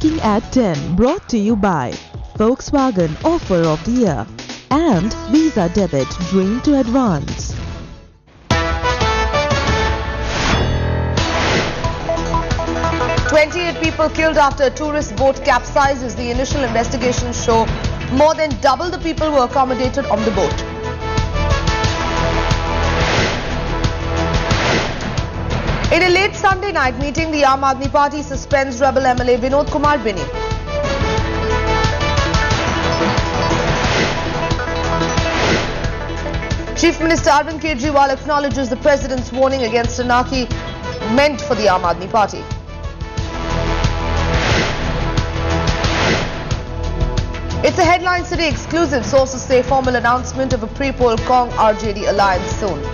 Working at 10 brought to you by Volkswagen Offer of the Year and Visa Debit Dream to Advance. "28 people killed after a tourist boat capsizes. The initial investigations show more than double the people were accommodated on the boat. In a late Sunday night meeting, the Aam Aadmi Party suspends rebel MLA Vinod Kumar Binny. Chief Minister Arvind Kejriwal acknowledges the President's warning against anarchy meant for the Aam Aadmi Party. It's a Headline City exclusive. Sources say formal announcement of a pre-poll Cong RJD alliance soon.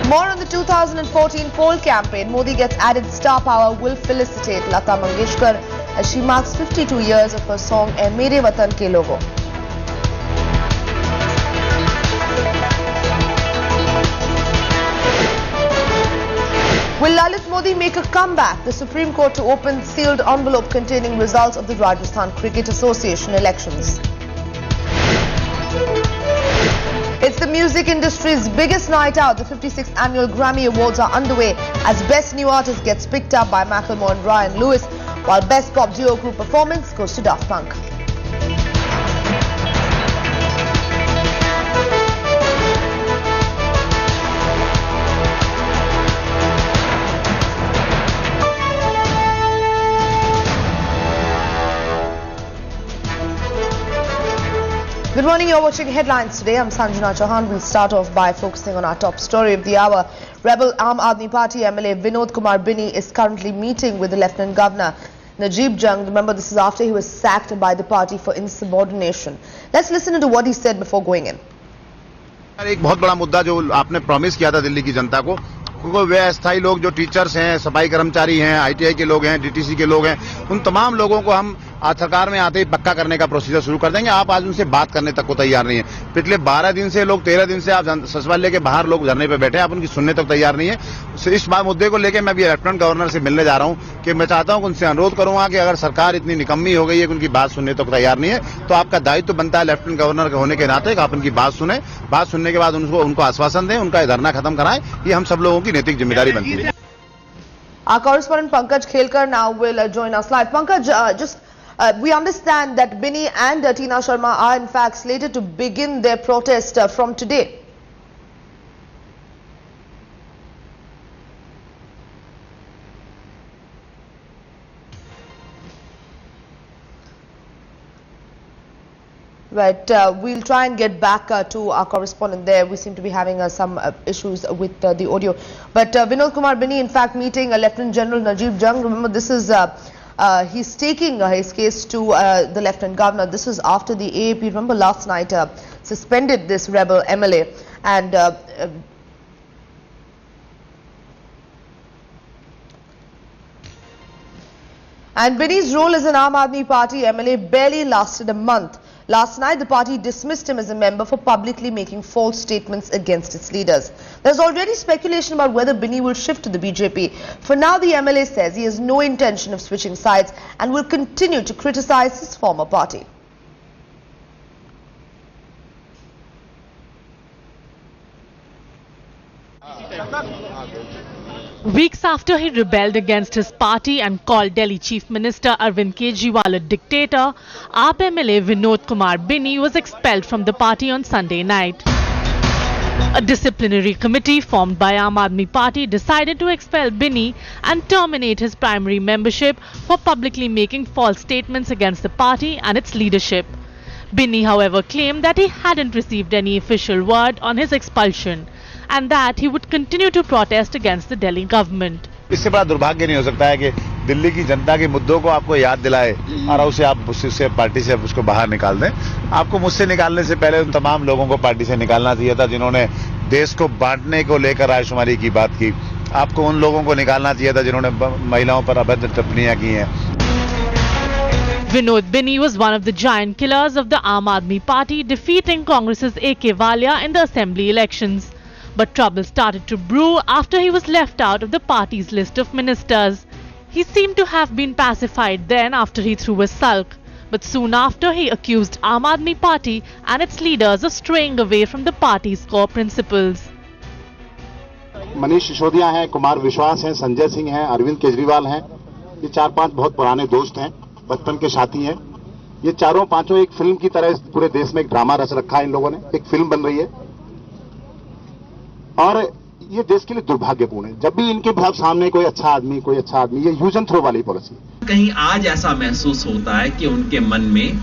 More on the 2014 poll campaign. Modi gets added star power, will felicitate Lata Mangeshkar as she marks 52 years of her song "Ae Mere Watan Ke Logo." Will Lalit Modi make a comeback? The Supreme Court to open sealed envelope containing results of the Rajasthan Cricket Association elections. It's the music industry's biggest night out. The 56th annual Grammy Awards are underway as Best New Artist gets picked up by Macklemore and Ryan Lewis, while Best Pop Duo Group Performance goes to Daft Punk. Good morning, you're watching Headlines today. I'm Sanjana Chauhan. We'll start off by focusing on our top story of the hour. Rebel Aam Aadmi Party MLA Vinod Kumar Binny is currently meeting with the Lieutenant Governor Najib Jung. Remember, this is after he was sacked by the party for insubordination. Let's listen to what he said before going in. एक बहुत बड़ा मुद्दा जो आपने promise किया था दिल्ली की जनता को, क्योंकि वे अस्थायी लोग जो टीचर्स हैं, सफाई कर्मचारी हैं, आईटीआई के लोग हैं, डीटीसी के लोग हैं, उन तमाम लोगों को हम आज सरकार में आते ही पक्का करने का प्रोसीजर शुरू कर देंगे। आप आज उनसे बात करने तक को तैयार नहीं है। पिछले 12 दिन से लोग 13 दिन से आप सचिवालय के बाहर लोग धरने पे बैठे हैं, आप उनकी सुनने तक तैयार नहीं है। इस मुद्दे को लेकर मैं भी लेफ्टिनेंट गवर्नर से मिलने जा रहा हूं कि मैं चाहता हूं कि उनसे अनुरोध करूंगा कि अगर सरकार इतनी निकम्मी हो गई है कि उनकी बात सुनने तक तैयार नहीं है, तो आपका दायित्व बनता है लेफ्टिनेंट गवर्नर के होने के नाते कि आप उनकी बात सुने, बात सुनने के बाद उनको आश्वासन दें, उनका धरना खत्म कराएं। ये हम सब लोगों की नैतिक जिम्मेदारी बनती है। Our correspondent Pankaj Khelkar now will join us live. Pankaj, we understand that Binny and Tina Sharma are in fact slated to begin their protest from today. Right, we'll try and get back to our correspondent there. We seem to be having some issues with the audio. But Vinod Kumar Binny, in fact, meeting Lieutenant General Najib Jung. Remember, this is he's taking his case to the Lieutenant Governor. This is after the AAP, remember, last night suspended this rebel MLA. And Binny's role as an Aam Aadmi Party MLA barely lasted a month. Last night, the party dismissed him as a member for publicly making false statements against its leaders. There's already speculation about whether Binny will shift to the BJP. For now, the MLA says he has no intention of switching sides and will continue to criticize his former party. Weeks after he rebelled against his party and called Delhi Chief Minister Arvind Kejriwal a dictator, AAP MLA Vinod Kumar Binny was expelled from the party on Sunday night. A disciplinary committee formed by Aam Aadmi Party decided to expel Binny and terminate his primary membership for publicly making false statements against the party and its leadership. Binny, however, claimed that he hadn't received any official word on his expulsion and that he would continue to protest against the Delhi government. इससे बड़ा दुर्भाग्य नहीं हो सकता है कि दिल्ली की जनता के मुद्दों को आपको याद दिलाए और उसे आप उससे पार्टी से उसको बाहर निकाल दें। आपको मुझसे निकालने से पहले उन तमाम लोगों को पार्टी से निकालना चाहिए था जिन्होंने देश को बांटने को लेकर रायशुमारी की बात की। आपको उन लोगों को निकालना चाहिए था जिन्होंने महिलाओं पर अभद्र टिप्पणियां की हैं। Vinod Binny was one of the giant killers of the Aam Aadmi Party, defeating Congress's A.K. Walia in the assembly elections. But trouble started to brew after he was left out of the party's list of ministers. He seemed to have been pacified then after he threw a sulk. But soon after he accused Aam Aadmi Party and its leaders of straying away from the party's core principles. Manish Sisodia हैं, कुमार विश्वास हैं, संजय सिंह हैं, अरविंद केजरीवाल हैं। ये 4-5 बहुत पुराने दोस्त हैं, बचपन के साथी हैं। ये चारों पांचों एक फिल्म की तरह पूरे देश में एक ड्रामा रच रखा है इन लोगों ने। एक फिल्म बन रही है और ये देश के लिए दुर्भाग्यपूर्ण है। जब भी इनके सामने कोई अच्छा आदमी, ये यूज एंड थ्रो वाली पॉलिसी। कहीं आज ऐसा महसूस होता है कि उनके मन में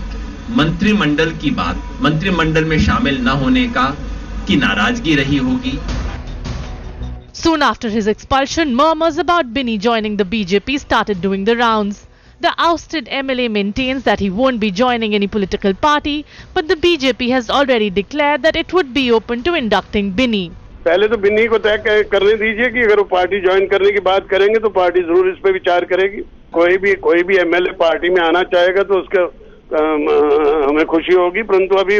मंत्रिमंडल की बात, मंत्रिमंडल में शामिल न होने की नाराजगी रही होगी। Soon after his expulsion, murmurs about Binny joining the BJP started doing the rounds. The ousted MLA maintains that he won't be joining any political party, but the BJP has already declared that it would be open to inducting Binny. पहले तो बिन्नी को तय करने दीजिए कि अगर वो party join करने की बात करेंगे तो पार्टी जरूर इस पे विचार करेगी। कोई भी एमएलए पार्टी में आना चाहेगा तो उसका हमें खुशी होगी, परंतु अभी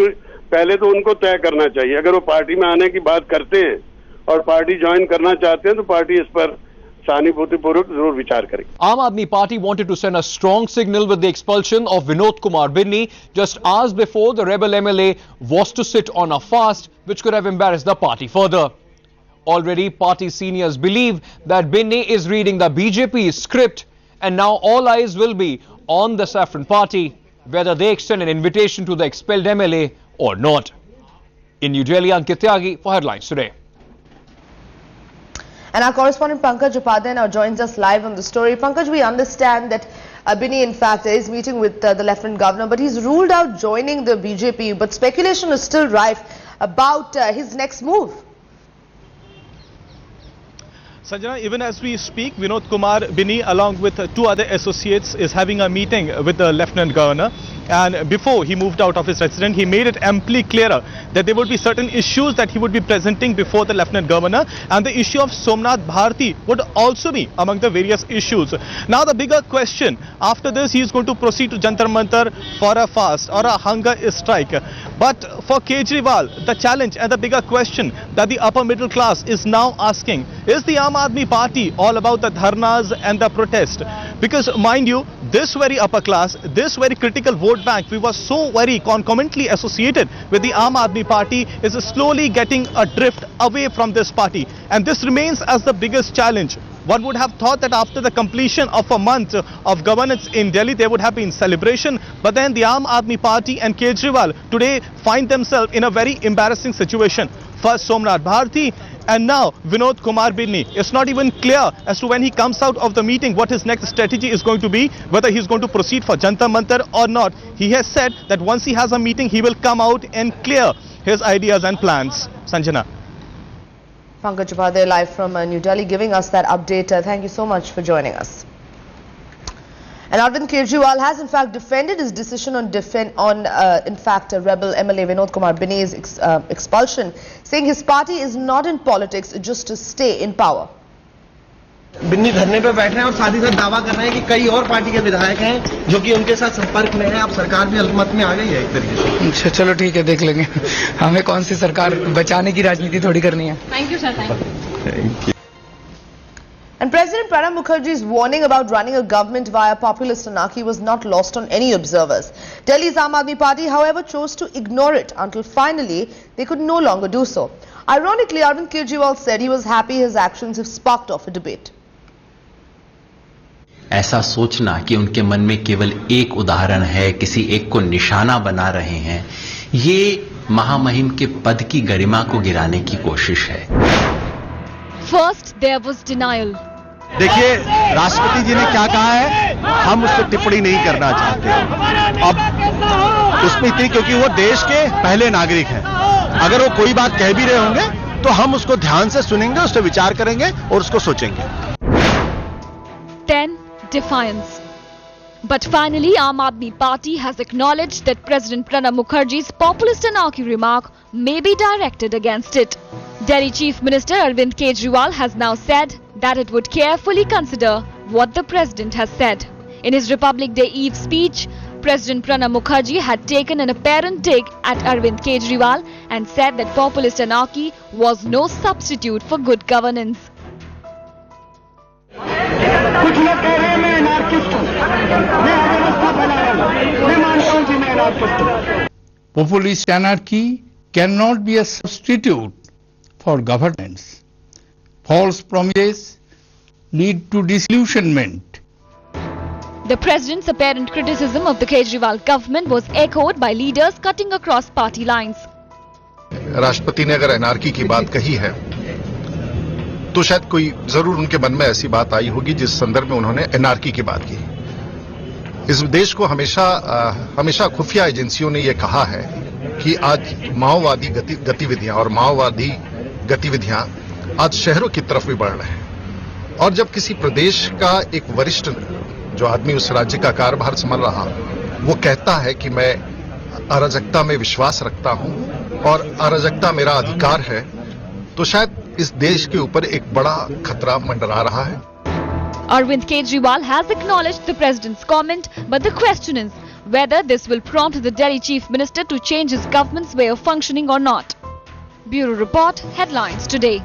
पहले तो उनको तय करना चाहिए। अगर वो पार्टी में आने की बात करते हैं और पार्टी ज्वाइन करना चाहते हैं तो पार्टी इस पर सहानुभूतिपूर्वक जरूर विचार करेगी। Aam Aadmi Party wanted to send a strong signal with the expulsion of Vinod Kumar Binny just hours before the rebel MLA was to sit on a fast, which could have embarrassed the party further. Already, party seniors believe that Binny is reading the BJP's script, and now all eyes will be on the Saffron Party, whether they extend an invitation to the expelled MLA or not. In New Delhi, Ankit Tyagi for Headlines Today. And our correspondent Pankaj Upadhyay now joins us live on the story. Pankaj, we understand that Binny in fact is meeting with the Lieutenant Governor, but he's ruled out joining the BJP. But speculation is still rife about his next move. Sanjana, even as we speak, Vinod Kumar Binny along with 2 other associates is having a meeting with the Lieutenant Governor. And before he moved out of his residence, he made it amply clearer that there would be certain issues that he would be presenting before the Lieutenant Governor, and the issue of Somnath Bharti would also be among the various issues. Now the bigger question, after this he is going to proceed to Jantar Mantar for a fast or a hunger strike. But for Kejriwal, the challenge and the bigger question that the upper middle class is now asking, is the Aam Aadmi Party all about the dharnas and the protest? Because mind you, this very upper class, this very critical vote bank we were so very concomitantly associated with the Aam Aadmi Party is slowly getting adrift away from this party, and this remains as the biggest challenge. One would have thought that after the completion of a month of governance in Delhi there would have been celebration, but then the Aam Aadmi Party and Kejriwal today find themselves in a very embarrassing situation. First Somnath Bharti and now Vinod Kumar Binny. It's not even clear as to when he comes out of the meeting what his next strategy is going to be, whether he's going to proceed for Jantar Mantar or not. He has said that once he has a meeting he will come out and clear his ideas and plans. Sanjana. Pankaj Upadhyay live from New Delhi giving us that update. Thank you so much for joining us. And Arvind Kejriwal has in fact defended his decision on in fact rebel MLA Vinod Kumar Binny's expulsion, saying his party is not in politics just to stay in power. Binni धरने पे बैठे हैं और साथ ही साथ दावा कर रहे हैं कि कई और पार्टी के विधायक हैं जो कि उनके साथ संपर्क में हैं। अब सरकार भी अल्पमत में आ गई है एक तरीके से। चलो ठीक है, देख लेंगे। हमें कौन सी सरकार बचाने की राजनीति थोड़ी करनी है। Thank you, sir. Thank you. And President Pranab Mukherjee's warning about running a government via populist anarchy was not lost on any observers. Delhi's Aam Aadmi Party, however, chose to ignore it until finally they could no longer do so. Ironically, Arvind Kejriwal said he was happy his actions have sparked off a debate. ऐसा सोचना कि उनके मन में केवल एक उदाहरण है, किसी एक को निशाना बना रहे हैं, ये महामहिम के पद की गरिमा को गिराने की कोशिश है। First there was denial. देखिए राष्ट्रपति जी ने क्या कहा है, हम उस पर टिप्पणी नहीं करना चाहते। अब उसमें इतनी, क्योंकि वो देश के पहले नागरिक हैं, अगर वो कोई बात कह भी रहे होंगे तो हम उसको ध्यान से सुनेंगे, उस पर विचार करेंगे और उसको सोचेंगे। 10. Defiance. But finally, Aam Aadmi Party has acknowledged that President Pranab Mukherjee's populist anarchy remark may be directed against it. Delhi Chief Minister Arvind Kejriwal has now said that it would carefully consider what the President has said. In his Republic Day Eve speech, President Pranab Mukherjee had taken an apparent dig at Arvind Kejriwal and said that populist anarchy was no substitute for good governance. कुछ लोग कह रहे हैं मैं anarchist हूं, मैं अव्यवस्था फैला रहा हूं, मैं मानता हूं कि मैं एनार्किस्ट हूं. Populist anarchy cannot be a substitute for governance. False promises lead to disillusionment. The president's apparent criticism of the Kejriwal government was echoed by leaders cutting across party lines. राष्ट्रपति ने अगर एनआरकी की बात कही है तो शायद कोई जरूर उनके मन में ऐसी बात आई होगी जिस संदर्भ में उन्होंने एनआरकी की बात की. इस देश को हमेशा खुफिया एजेंसियों ने यह कहा है कि आज माओवादी गतिविधियां और माओवादी गतिविधियां आज शहरों की तरफ भी बढ़ रहे हैं. और जब किसी प्रदेश का एक वरिष्ठ जो आदमी उस राज्य का कार्यभार संभाल रहा वो कहता है कि मैं अराजकता में विश्वास रखता हूं और अराजकता मेरा अधिकार है, तो शायद इस देश के ऊपर एक बड़ा खतरा मंडरा रहा है. Arvind Kejriwal has acknowledged the president's comment, but the question is whether this will prompt the Delhi chief minister to change his government's way of functioning or not. Bureau Report, Headlines Today.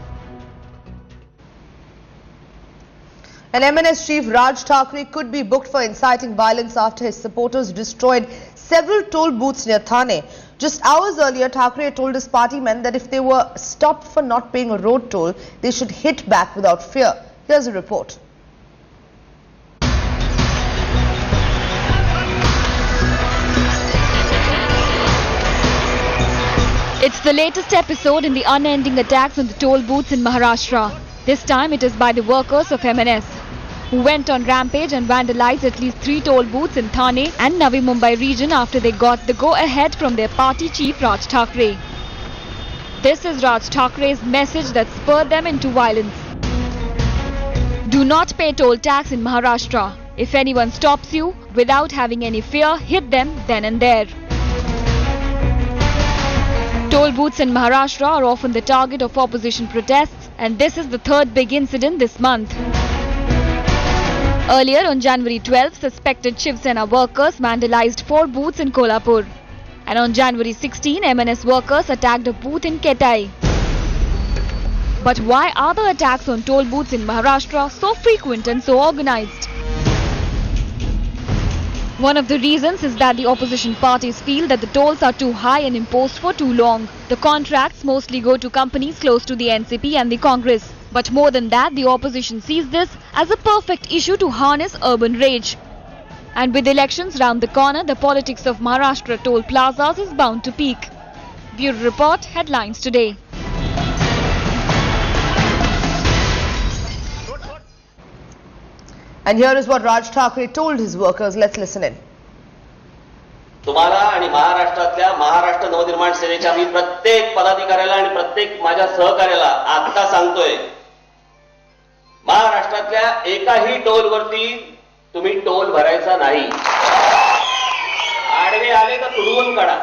And MNS chief Raj Thackeray could be booked for inciting violence after his supporters destroyed several toll booths near Thane. Just hours earlier, Thackeray told his party men that if they were stopped for not paying a road toll, they should hit back without fear. Here's a report. It's the latest episode in the unending attacks on the toll booths in Maharashtra. This time it is by the workers of MNS, who went on rampage and vandalized at least 3 toll booths in Thane and Navi Mumbai region after they got the go-ahead from their party chief Raj Thackeray. This is Raj Thackeray's message that spurred them into violence. Do not pay toll tax in Maharashtra. If anyone stops you, without having any fear, hit them then and there. Toll booths in Maharashtra are often the target of opposition protests, and this is the third big incident this month. Earlier on January 12, suspected Shiv Sena workers vandalized 4 booths in Kolhapur. And on January 16, MNS workers attacked a booth in Ketai. But why are the attacks on toll booths in Maharashtra so frequent and so organized? One of the reasons is that the opposition parties feel that the tolls are too high and imposed for too long. The contracts mostly go to companies close to the NCP and the Congress. But more than that, the opposition sees this as a perfect issue to harness urban rage. And with elections round the corner, the politics of Maharashtra toll plazas is bound to peak. Bureau Report, Headlines Today. And here is what Raj Thackeray told his workers. Let's listen in. तुम्हाला आणि महाराष्ट्रातल्या महाराष्ट्र नवनिर्माण सेनेच्या मी प्रत्येक पदाधिकाऱ्याला आणि प्रत्येक माझ्या सहकार्याला आता सांगतोय, महाराष्ट्रातल्या एकाही टोलवरती तुम्ही टोल भरायचा नाही. आडवे आले तर तुडवून काढा.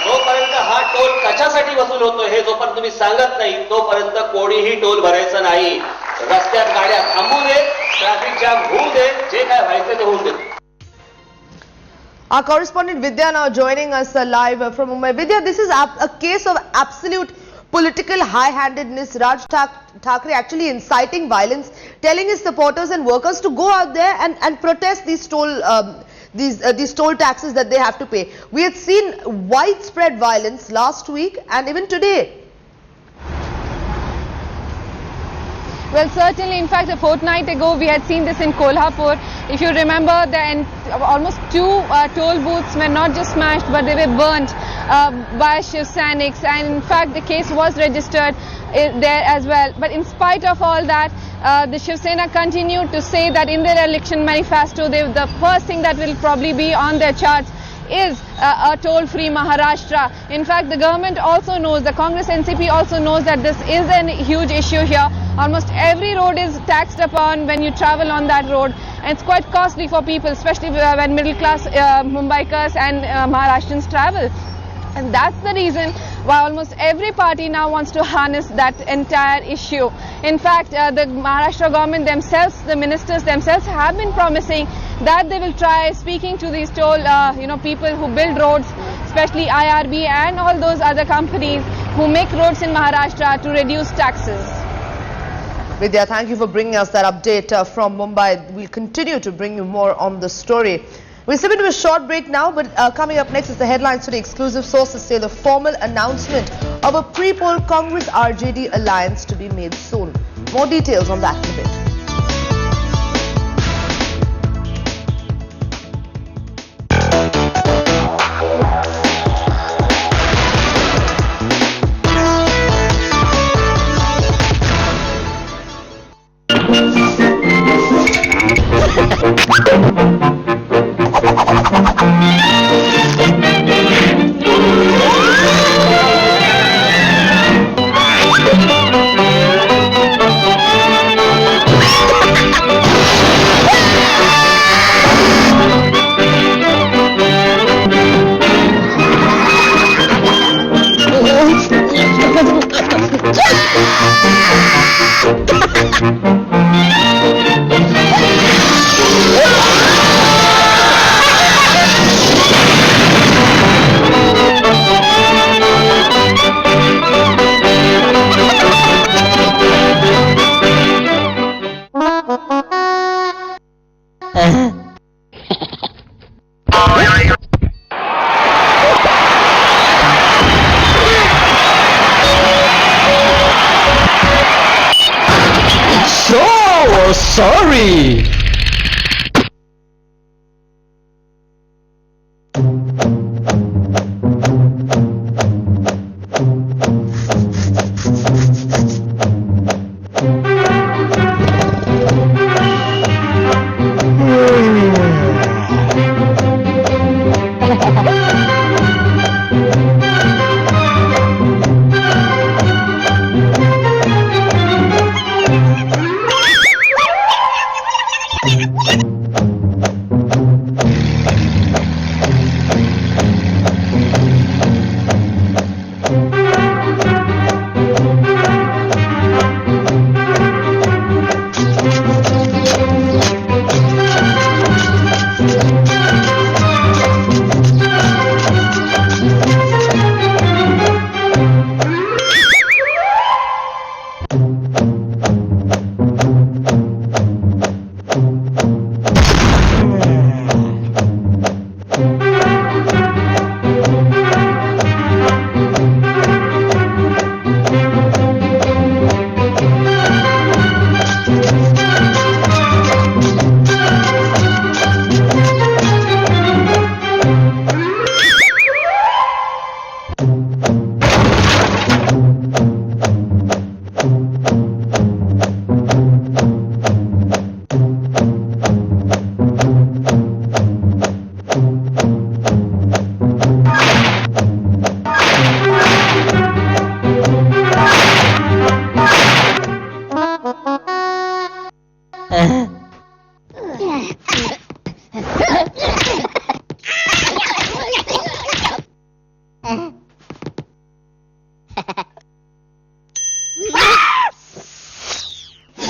जोपर्यंत हा टोल कशासाठी वसूल होतोय हे जोपर्यंत तुम्ही सांगत नाही तोपर्यंत कोणीही टोल भरायचा नाही. रस्त्यात गाड्या थांबू दे, ट्रॅफिक जाम होऊ दे, जे काय व्हायचं ते होऊ दे. Our correspondent Vidya now joining us live from Mumbai. Vidya, this is a case of absolute political high-handedness. Raj Thackeray actually inciting violence, telling his supporters and workers to go out there and protest these toll taxes that they have to pay. We had seen widespread violence last week and even today. Well, certainly, in fact, a fortnight ago we had seen this in Kolhapur. If you remember, almost 2 toll booths were not just smashed but they were burnt by Shiv Sainiks, and in fact the case was registered there as well. But in spite of all that, the Shiv Sena continued to say that in their election manifesto, the first thing that will probably be on their charts is a toll-free Maharashtra. In fact, the government also knows, the Congress NCP also knows that this is a huge issue here. Almost every road is taxed upon when you travel on that road, and it's quite costly for people, especially when middle-class Mumbaikars and Maharashtrians travel. And that's the reason why almost every party now wants to harness that entire issue. In fact, the Maharashtra government themselves, the ministers themselves have been promising that they will try speaking to these toll, people who build roads, especially IRB and all those other companies who make roads in Maharashtra to reduce taxes. Vidya, thank you for bringing us that update from Mumbai. We'll continue to bring you more on the story. We'll step into a short break now, but coming up next is the headlines today. Exclusive sources say the formal announcement of a pre-poll Congress-RJD alliance to be made soon. More details on that in a bit. Sorry.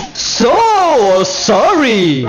So sorry.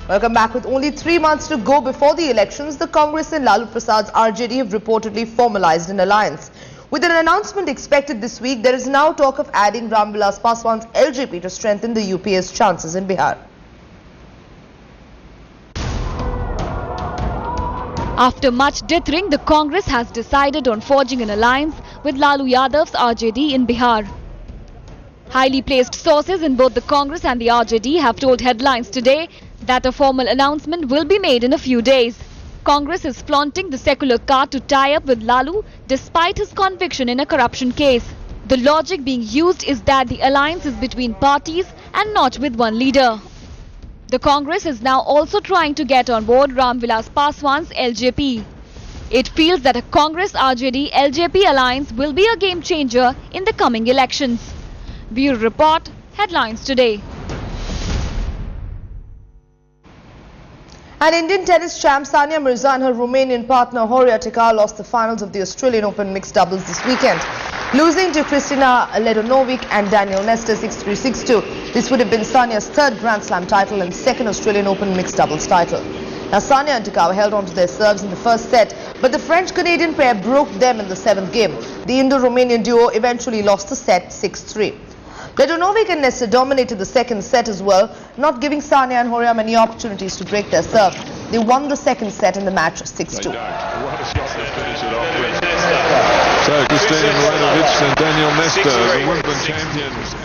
Welcome back. With only 3 months to go before the elections, the Congress and Lalu Prasad's RJD have reportedly formalized an alliance. With an announcement expected this week, there is now talk of adding Ramvilas Paswan's LJP to strengthen the UPA's chances in Bihar. After much dithering, the Congress has decided on forging an alliance with Lalu Yadav's RJD in Bihar. Highly placed sources in both the Congress and the RJD have told Headlines today that a formal announcement will be made in a few days. Congress is flaunting the secular card to tie up with Lalu despite his conviction in a corruption case. The logic being used is that the alliance is between parties and not with one leader. The Congress is now also trying to get on board Ramvilas Paswan's LJP. It feels that a Congress-RJD-LJP alliance will be a game changer in the coming elections. Bureau Report, Headlines Today. And Indian tennis champ Sania Mirza and her Romanian partner Horia Tica lost the finals of the Australian Open mixed doubles this weekend, losing to Kristina Ledonovic and Daniel Nestor 6-3, 6-2. This would have been Sania's third Grand Slam title and second Australian Open mixed doubles title. Now Sania and Tica held on to their serves in the first set, but the French-Canadian pair broke them in the 7th game. The Indo-Romanian duo eventually lost the set 6-3. Ledonovic and Nestor dominated the second set as well, not giving Sania and Horia many opportunities to break their serve. They won the second set in the match 6-2. So Kristina Milanovic and Daniel Nestor, the Wimbledon champions.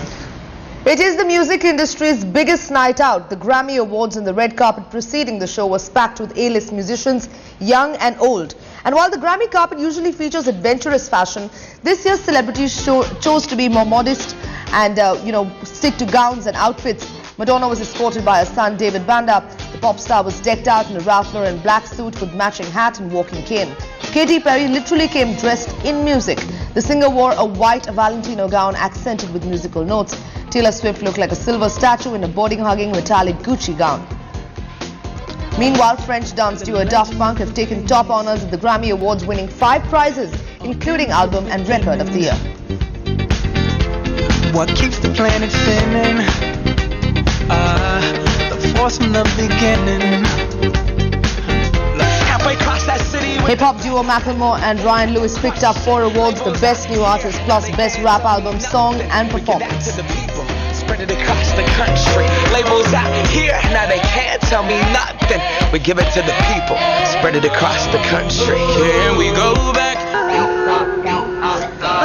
It is the music industry's biggest night out. The Grammy Awards and the red carpet preceding the show was packed with A-list musicians, young and old. And while the Grammy carpet usually features adventurous fashion, this year's celebrities chose to be more modest and, stick to gowns and outfits. Madonna was escorted by her son David Banda. The pop star was decked out in a Ralph Lauren black suit with matching hat and walking cane. Katy Perry literally came dressed in music. The singer wore a white Valentino gown accented with musical notes. Taylor Swift looked like a silver statue in a boarding-hugging metallic Gucci gown. Meanwhile, French dance duo Daft Punk have taken top honors at the Grammy Awards, winning 5 prizes, including Album and Record of the Year. What keeps the planet spinning? The force from the beginning. Halfway across that city. Hip-hop duo Macklemore and Ryan Lewis picked up 4 awards, the Best New Artist plus Best Rap Album, Song and Performance. Spread it across the country. Labels out here, now they can't tell me nothing. We give it to the people. Spread it across the country. Here we go back.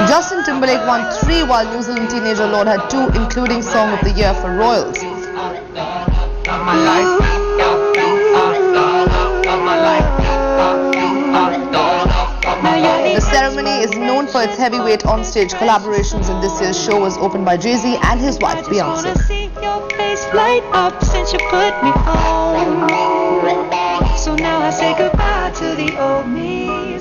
Justin Timberlake won 3 while New Zealand teenager Lorde had 2, including Song of the Year for Royals. The ceremony is known for its heavyweight onstage collaborations, and this year's show was opened by Jay-Z and his wife Beyonce. So now I say goodbye to the old me.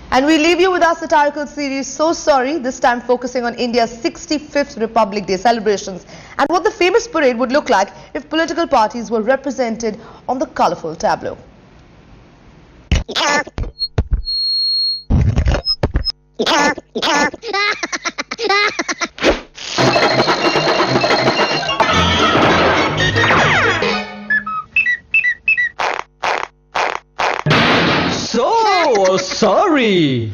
And we leave you with our satirical series So Sorry, this time focusing on India's 65th Republic Day celebrations and what the famous parade would look like if political parties were represented on the colourful tableau. So sorry.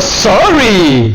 sorry.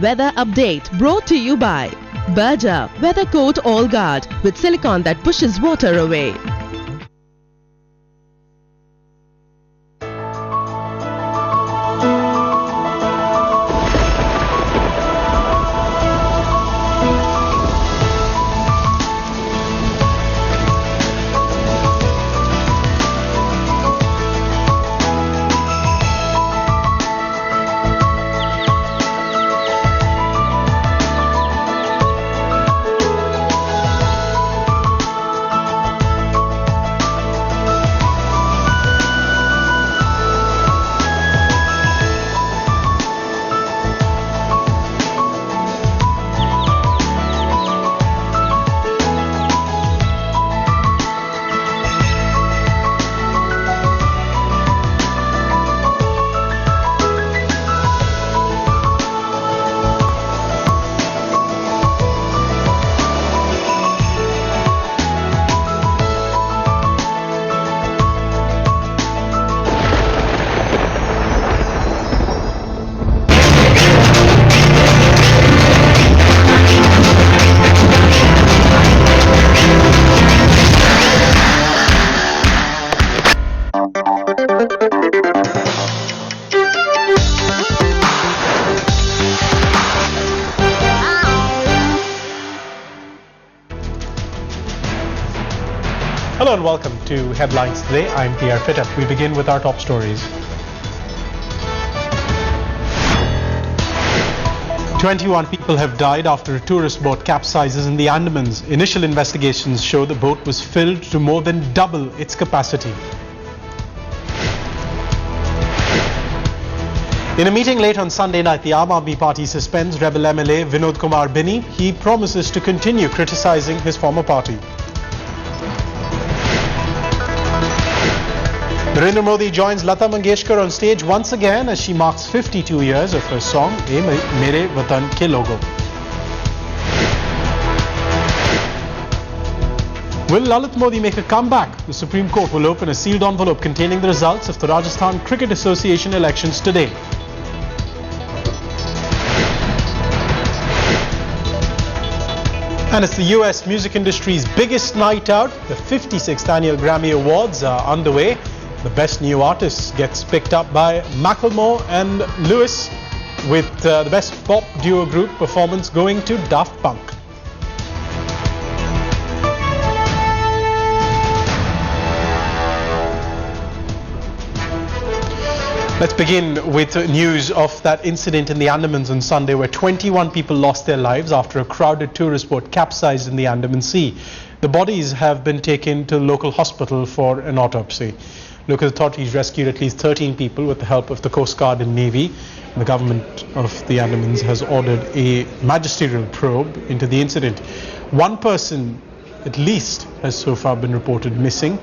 Weather update brought to you by Berger Weather Coat All Guard with silicone that pushes water away. Hello and welcome to Headlines Today. I'm PR Fitter. We begin with our top stories. 21 people have died after a tourist boat capsizes in the Andamans. Initial investigations show the boat was filled to more than double its capacity. In a meeting late on Sunday night, the Aam Aadmi Party suspends rebel MLA Vinod Kumar Binny. He promises to continue criticizing his former party. Narendra Modi joins Lata Mangeshkar on stage once again as she marks 52 years of her song "Ye Mere Watan Ke Logo." Will Lalit Modi make a comeback? The Supreme Court will open a sealed envelope containing the results of the Rajasthan Cricket Association elections today. And it's the US music industry's biggest night out. The 56th annual Grammy Awards are underway. The Best New Artist gets picked up by Macklemore and Lewis, with the Best Pop Duo Group performance going to Daft Punk. Let's begin with news of that incident in the Andamans on Sunday where 21 people lost their lives after a crowded tourist boat capsized in the Andaman Sea. The bodies have been taken to a local hospital for an autopsy. Local authorities rescued at least 13 people with the help of the Coast Guard and Navy. The government of the Andamans has ordered a magisterial probe into the incident. One person, at least, has so far been reported missing.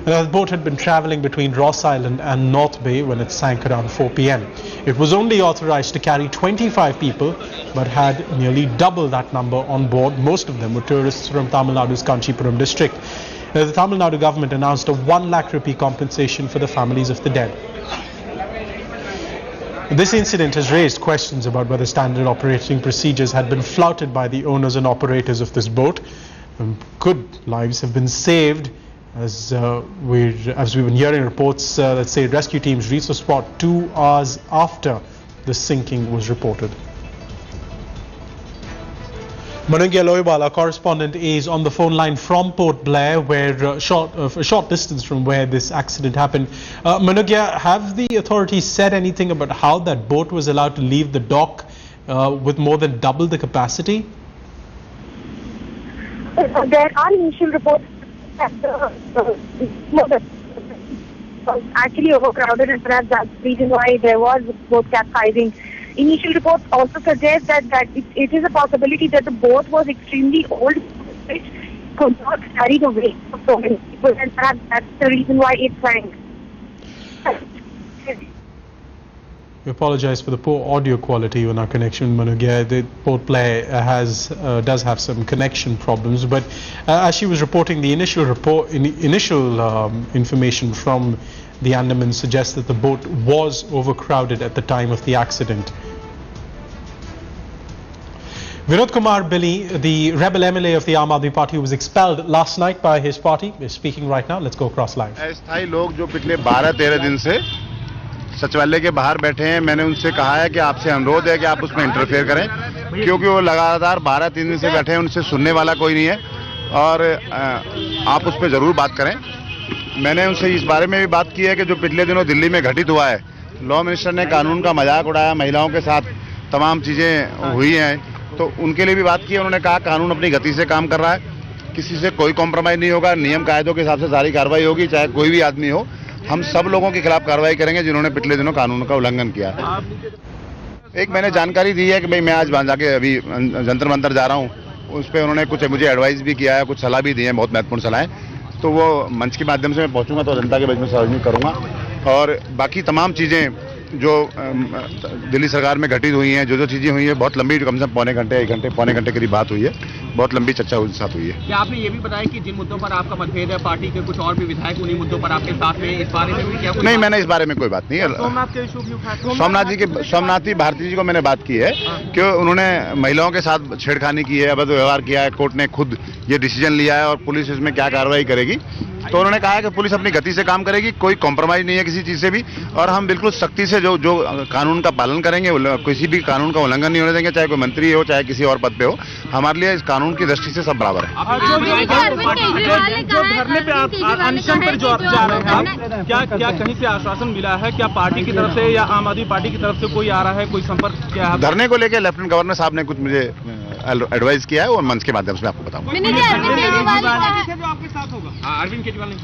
The boat had been travelling between Ross Island and North Bay when it sank around 4 p.m. It was only authorised to carry 25 people, but had nearly double that number on board. Most of them were tourists from Tamil Nadu's Kanchipuram district. The Tamil Nadu government announced a 1 lakh rupee compensation for the families of the dead. This incident has raised questions about whether standard operating procedures had been flouted by the owners and operators of this boat. Could lives have been saved? As we've been hearing reports that say rescue teams reached the spot 2 hours after the sinking was reported. Manungia Loibal, our correspondent, is on the phone line from Port Blair, where a short distance from where this accident happened. Manungia, have the authorities said anything about how that boat was allowed to leave the dock with more than double the capacity? There are initial reports actually overcrowded, and perhaps that's the reason why there was boat capsizing. Initial reports also suggest that it is a possibility that the boat was extremely old, which could not carry the weight of so many people, and perhaps that's the reason why it sank. We apologize for the poor audio quality on our connection, Manungia. The Port Blair does have some connection problems, but as she was reporting, the initial information from the Andamans suggests that the boat was overcrowded at the time of the accident. Vinod Kumar Binny, the rebel MLA of the Aam Aadmi Party, who was expelled last night by his party, is speaking right now. Let's go across live. अस्थायी लोग जो पिछले 12-13 दिन से सचिवालय के बाहर बैठे हैं, मैंने उनसे कहा है कि आपसे अनुरोध है कि आप उसमें इंटरफेयर करें, क्योंकि वो लगातार 12-13 दिन से बैठे हैं, उनसे सुनने वाला कोई नहीं है और आप उस पर जरूर बात करें। मैंने उनसे इस बारे में भी बात की है कि जो पिछले दिनों दिल्ली में घटित हुआ है, लॉ मिनिस्टर ने कानून का मजाक उड़ाया, महिलाओं के साथ तमाम चीजें हुई हैं, तो उनके लिए भी बात की है। उन्होंने कहा कानून अपनी गति से काम कर रहा है, किसी से कोई कॉम्प्रोमाइज नहीं होगा, नियम कायदों के हिसाब से सारी कार्रवाई होगी, चाहे कोई भी आदमी हो। हम सब लोगों के खिलाफ कार्रवाई करेंगे जिन्होंने पिछले दिनों कानून का उल्लंघन किया है। एक मैंने जानकारी दी है कि भाई मैं आज जाके अभी जंतर मंतर जा रहा हूँ, उस पर उन्होंने कुछ मुझे एडवाइस भी किया है, कुछ सलाह भी दी है, बहुत महत्वपूर्ण सलाह है, तो वो मंच के माध्यम से मैं पहुंचूंगा तो जनता के बीच में सार्वजनिक करूंगा। और बाकी तमाम चीजें जो दिल्ली सरकार में घटित हुई हैं, जो चीजें हुई हैं, बहुत लंबी, कम से कम पौने घंटे करीब बात हुई है, बहुत लंबी चर्चा उनके साथ हुई है। क्या आपने ये भी बताया कि जिन मुद्दों पर आपका मतभेद है, पार्टी के कुछ और भी विधायक उन्हीं मुद्दों पर आपके साथ में, इस बारे में भी क्या? नहीं, मैंने इस बारे में कोई बात नहीं है। सोमनाथ भारती जी को मैंने बात की है कि उन्होंने महिलाओं के साथ छेड़खानी की है, अवैध व्यवहार किया है, कोर्ट ने खुद ये डिसीजन लिया है और पुलिस इसमें क्या कार्रवाई करेगी। तो उन्होंने कहा है कि पुलिस अपनी गति से काम करेगी, कोई कॉम्प्रोमाइज नहीं है किसी चीज से भी, और हम बिल्कुल सख्ती से जो कानून का पालन करेंगे, किसी भी कानून का उल्लंघन नहीं होने देंगे, चाहे कोई मंत्री हो चाहे किसी और पद पे हो। हमारे लिए इस कानून की दृष्टि से सब बराबर है। जो धरने पे आप अनशन पर जो जा रहे हैं, क्या कहीं से आश्वासन मिला है? क्या पार्टी की तरफ से या आम आदमी पार्टी की तरफ से कोई आ रहा है, कोई संपर्क किया है? धरने को लेकर लेफ्टिनेंट गवर्नर साहब ने कुछ मुझे एडवाइस किया है और मंच के माध्यम से आपको बताऊंगा। अरविंद केजरीवाल ने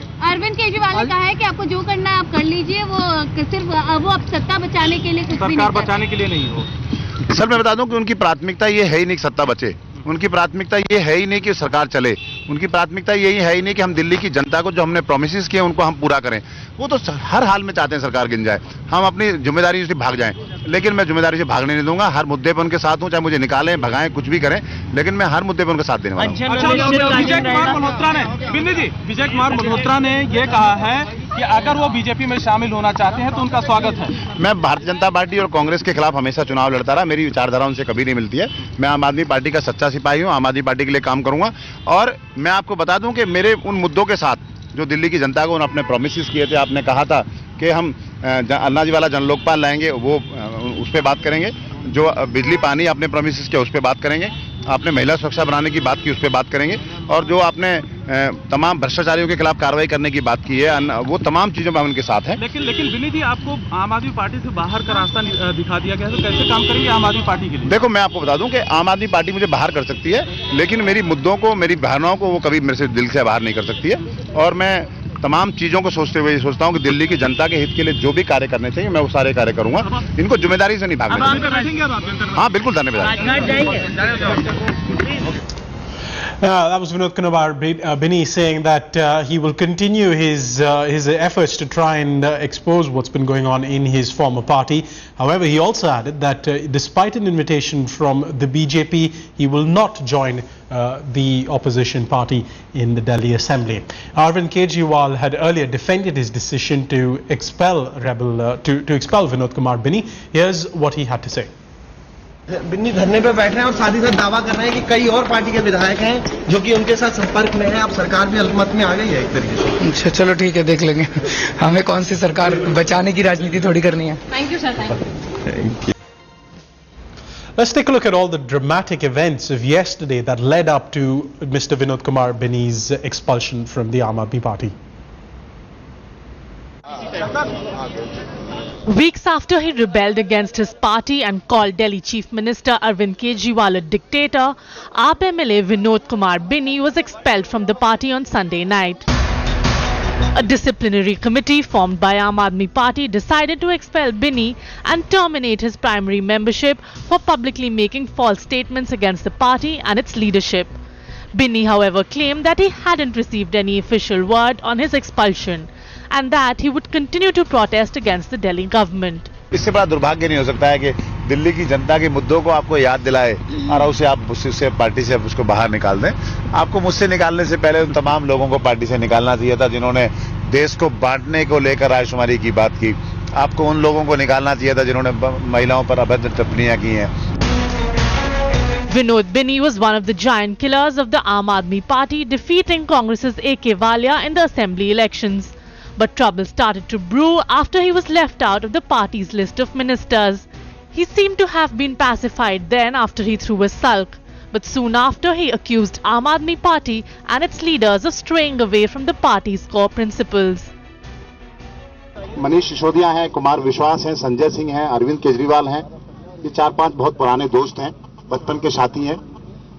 कहा है कि आपको जो करना है आप कर लीजिए, वो सिर्फ वो अब सत्ता बचाने के लिए कुछ भी नहीं, सरकार बचाने के लिए नहीं हो। सर मैं बता दूं कि उनकी प्राथमिकता ये है ही नहीं कि सत्ता बचे, उनकी प्राथमिकता ये है ही नहीं कि सरकार चले, उनकी प्राथमिकता यही है ही नहीं कि हम दिल्ली की जनता को जो हमने प्रोमिस किए उनको हम पूरा करें। वो तो हर हाल में चाहते हैं सरकार गिन जाए, हम अपनी जिम्मेदारी से भाग जाएं, लेकिन मैं जिम्मेदारी से भागने नहीं दूंगा। हर मुद्दे पर उनके साथ हूं, चाहे मुझे निकालें, भगाएं, कुछ भी करें, लेकिन मैं हर मुद्दे पर उनका साथ देने वाला हूं। विजय कुमार मल्होत्रा ने यह कहा है कि अगर वो बीजेपी में शामिल होना चाहते हैं तो उनका स्वागत है। मैं भारतीय जनता पार्टी और कांग्रेस के खिलाफ हमेशा चुनाव लड़ता रहा, मेरी विचारधारा उनसे कभी नहीं मिलती है। मैं आम आदमी पार्टी का सच्चा सिपाही हूं, आम आदमी पार्टी के लिए काम करूंगा। और मैं आपको बता दूं कि मेरे उन मुद्दों के साथ जो दिल्ली की जनता को उन्होंने अपने प्रोमिस किए थे, आपने कहा था कि हम अन्ना जी वाला जन लोकपाल लाएंगे, वो उस पर बात करेंगे। जो बिजली पानी आपने प्रोमिस किया उस पर बात करेंगे। आपने महिला सुरक्षा बनाने की बात की, उस पर बात करेंगे। और जो आपने तमाम भ्रष्टाचारियों के खिलाफ कार्रवाई करने की बात की है, वो तमाम चीजों में हम उनके साथ हैं। लेकिन बिनी जी, आपको आम आदमी पार्टी से बाहर का रास्ता दिखा दिया गया है, तो कैसे काम करेंगे आम आदमी पार्टी के लिए? देखो, मैं आपको बता दूं कि आम आदमी पार्टी मुझे बाहर कर सकती है, लेकिन मेरी मुद्दों को, मेरी भावनाओं को वो कभी मेरे से दिल से बाहर नहीं कर सकती है। और मैं तमाम चीजों को सोचते हुए सोचता हूं कि दिल्ली की जनता के हित के लिए जो भी कार्य करने चाहिए, मैं वो सारे कार्य करूंगा। इनको जिम्मेदारी से निभाना चाहिए। हाँ, बिल्कुल धन्यवाद। That was Vinod Kumar Binny saying that he will continue his efforts to try and expose what's been going on in his former party. However, he also added that despite an invitation from the BJP, he will not join the opposition party in the Delhi Assembly. Arvind Kejriwal had earlier defended his decision to expel Vinod Kumar Binny. Here's what he had to say. Binni धरने पे बैठे हैं और साथ ही साथ दावा कर रहे हैं कि कई और पार्टी के विधायक हैं जो कि उनके साथ संपर्क में है। अब सरकार भी अल्पमत में आ गई है एक तरीके से। अच्छा, चलो ठीक है, देख लेंगे। हमें कौन सी सरकार बचाने की राजनीति थोड़ी करनी है। Thank you sir, thank you. Let's take a look at all the dramatic events of yesterday that led up to Mr. Vinod Kumar Binny's expulsion from the Aam Aadmi Party. Weeks after he rebelled against his party and called Delhi Chief Minister Arvind Kejriwal a dictator, AAP MLA Vinod Kumar Binny was expelled from the party on Sunday night. A disciplinary committee formed by Aam Aadmi Party decided to expel Binny and terminate his primary membership for publicly making false statements against the party and its leadership. Binny, however, claimed that he hadn't received any official word on his expulsion and that he would continue to protest against the Delhi government. इससे बड़ा दुर्भाग्य नहीं हो सकता है कि दिल्ली की जनता के मुद्दों को आपको याद दिलाए और उसे आप उससे पार्टी से उसको बाहर निकाल दें। आपको मुझसे निकालने से पहले उन तमाम लोगों को पार्टी से निकालना चाहिए था जिन्होंने देश को बांटने को लेकर राजकुमारी की बात की। आपको उन लोगों को निकालना चाहिए था जिन्होंने महिलाओं पर अभद्र टिप्पणियां की हैं। Vinod Binny was one of the giant killers of the Aam Aadmi Party, defeating Congress's A.K. Walia in the assembly elections. But trouble started to brew after he was left out of the party's list of ministers. He seemed to have been pacified then after he threw a sulk. But soon after, he accused Aam Aadmi Party and its leaders of straying away from the party's core principles. Manish Sisodia हैं, कुमार विश्वास हैं, संजय सिंह हैं, अरविंद केजरीवाल हैं। ये 4-5 बहुत पुराने दोस्त हैं, बचपन के साथी हैं।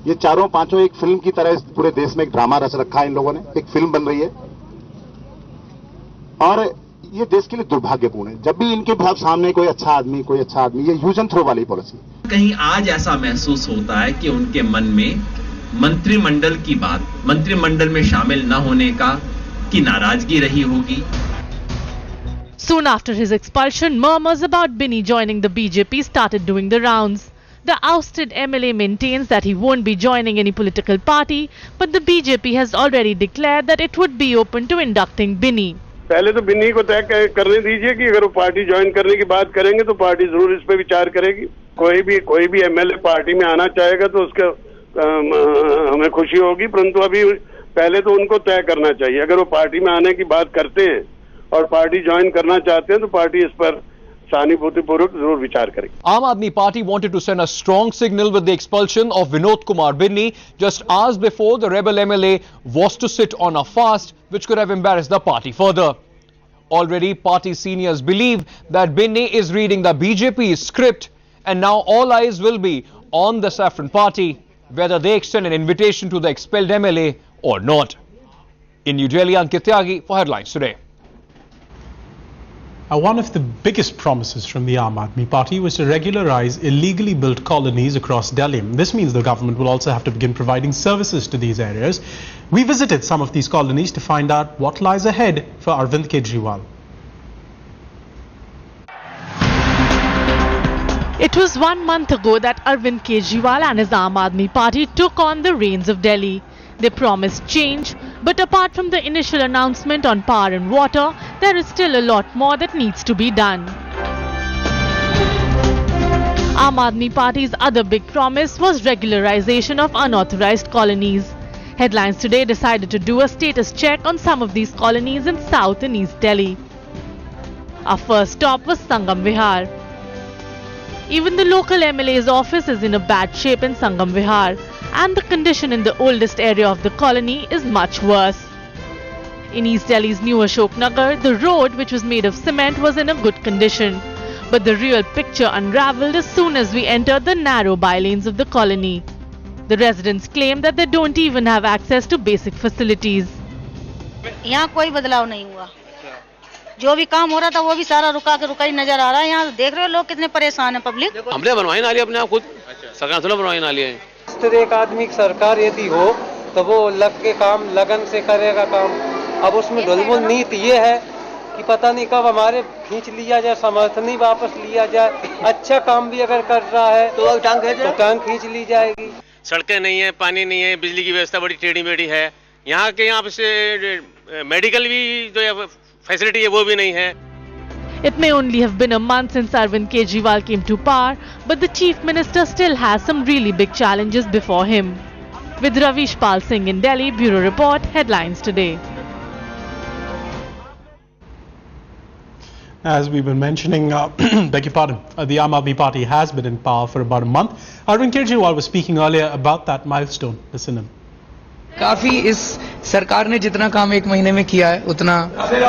ये चारों पांचों एक फिल्म की तरह पूरे देश में एक ड्रामा रच रखा है इन लोगों ने। एक फिल्म बन रही है और ये देश के लिए दुर्भाग्यपूर्ण है। जब भी इनके सामने कोई अच्छा आदमी, ये यूज एंड थ्रो वाली पॉलिसी। कहीं आज ऐसा महसूस होता है कि उनके मन में मंत्रिमंडल की बात, मंत्रिमंडल में शामिल न होने की नाराजगी रही होगी। Soon after his expulsion, murmurs about Binny joining the BJP started doing the rounds. The ousted MLA maintains that he won't be joining any political party, but the BJP has already declared that it would be open to inducting Binny. पहले तो बिन्नी को तय करने दीजिए कि अगर वो party join करने की बात करेंगे तो पार्टी जरूर इस पे विचार करेगी। कोई भी एमएलए पार्टी में आना चाहेगा तो उसका हमें खुशी होगी, परंतु अभी पहले तो उनको तय करना चाहिए। अगर वो पार्टी में आने की बात करते हैं और पार्टी ज्वाइन करना चाहते हैं तो पार्टी इस पर सहानुभूतिपूर्वक जरूर विचार करेगी। Aam Aadmi Party wanted to send a strong signal with the expulsion of Vinod Kumar Binny just hours before the rebel MLA was to sit on a fast which could have embarrassed the party further. Already party seniors believe that Binny is reading the BJP's script and now all eyes will be on the Saffron Party whether they extend an invitation to the expelled MLA or not. In New Delhi, Ankit Tyagi for Headlines Today. One of the biggest promises from the Aam Aadmi Party was to regularize illegally built colonies across Delhi. This means the government will also have to begin providing services to these areas. We visited some of these colonies to find out what lies ahead for Arvind Kejriwal. It was 1 month ago that Arvind Kejriwal and his Aam Aadmi Party took on the reins of Delhi. They promised change, but apart from the initial announcement on power and water, there is still a lot more that needs to be done. Aam Aadmi Party's other big promise was regularization of unauthorized colonies. Headlines Today decided to do a status check on some of these colonies in South and East Delhi. Our first stop was Sangam Vihar. Even the local MLA's office is in a bad shape in Sangam Vihar, and the condition in the oldest area of the colony is much worse. In East Delhi's new Ashok Nagar, the road, which was made of cement, was in a good condition. But the real picture unraveled as soon as we entered the narrow bylanes of the colony. The residents claim that they don't even have access to basic facilities. यहाँ कोई बदलाव नहीं हुआ। जो भी काम हो रहा था वो भी सारा रुका ही नजर आ रहा है। यहाँ देख रहे हो लोग कितने परेशान है पब्लिक। हमने बनवाई नाली अपने आप खुद, सरकार से बनवाई नाली है। एक आदमी की सरकार यदि हो तो वो लग के काम लगन से करेगा काम। अब उसमें ढुलमुल नीति ये है कि पता नहीं कब हमारे खींच लिया जाए, समर्थन ही वापस लिया जाए। अच्छा काम भी अगर कर रहा है तो टांग खींच ली जाएगी। सड़कें नहीं है, पानी नहीं है, बिजली की व्यवस्था बड़ी टेढ़ी मेढ़ी है। यहाँ से मेडिकल भी जो फैसिलिटी है वो भी नहीं है। It may only have been a month since Arvind Kejriwal came to power, but the Chief Minister still has some really big challenges before him. With Ravish Pal Singh in Delhi, Bureau Report, Headlines Today. As we've been mentioning, beg your pardon, the Aam Aadmi Party has been in power for about a month. Arvind Kejriwal was speaking earlier about that milestone. Listen to him. काफी इस सरकार ने जितना काम एक महीने में किया है उतना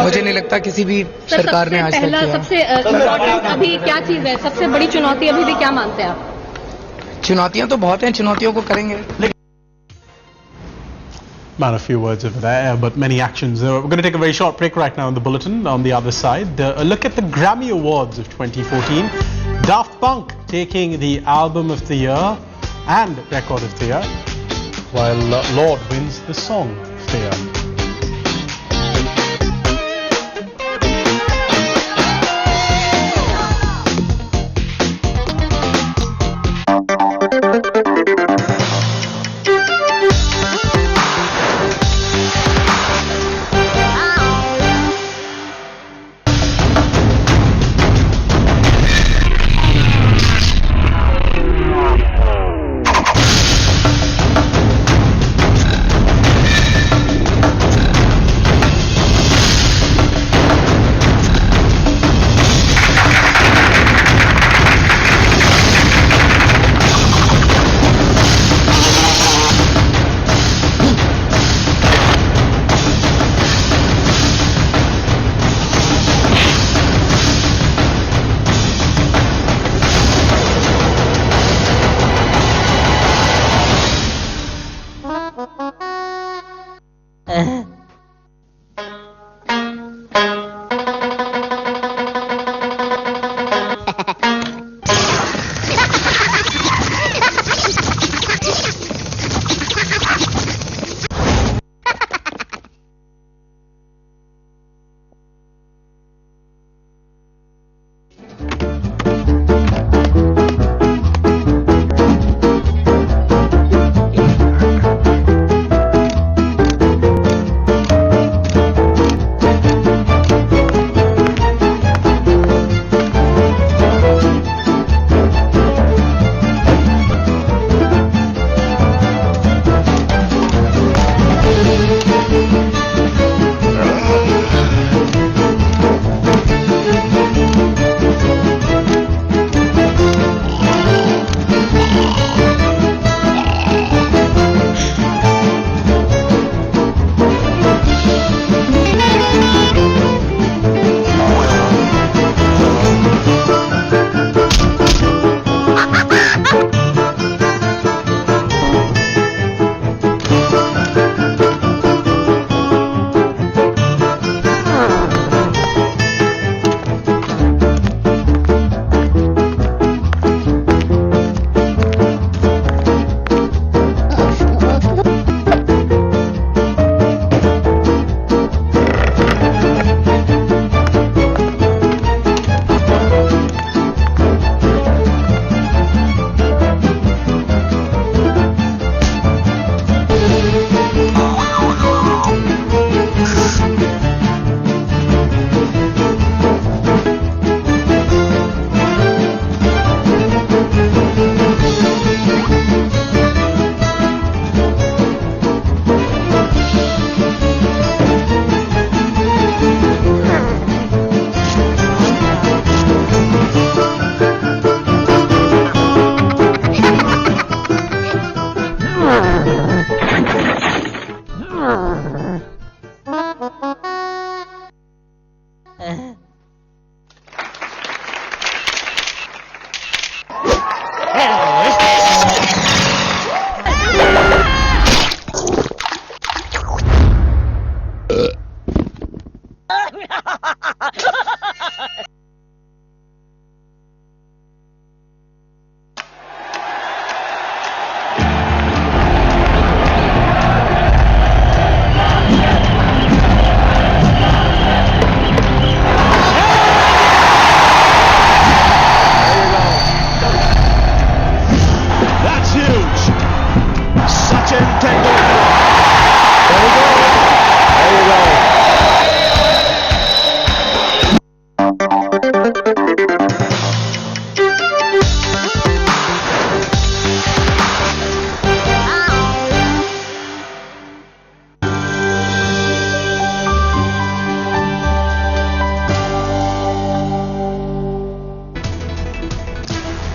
मुझे नहीं लगता किसी भी सरकार ने आज तक किया। सबसे इम्पोर्टेंट अभी क्या चीज है, सबसे बड़ी चुनौती अभी भी क्या मानते हैं आप? चुनौतियां तो बहुत हैं, चुनौतियों को करेंगे। Man, a few words over there, but many actions. We're going to take a very short break right now on the bulletin. On the other side, a look at the Grammy Awards of 2014. Daft Punk taking the Album of the Year and Record of the Year, while Lord wins the Song of the Year.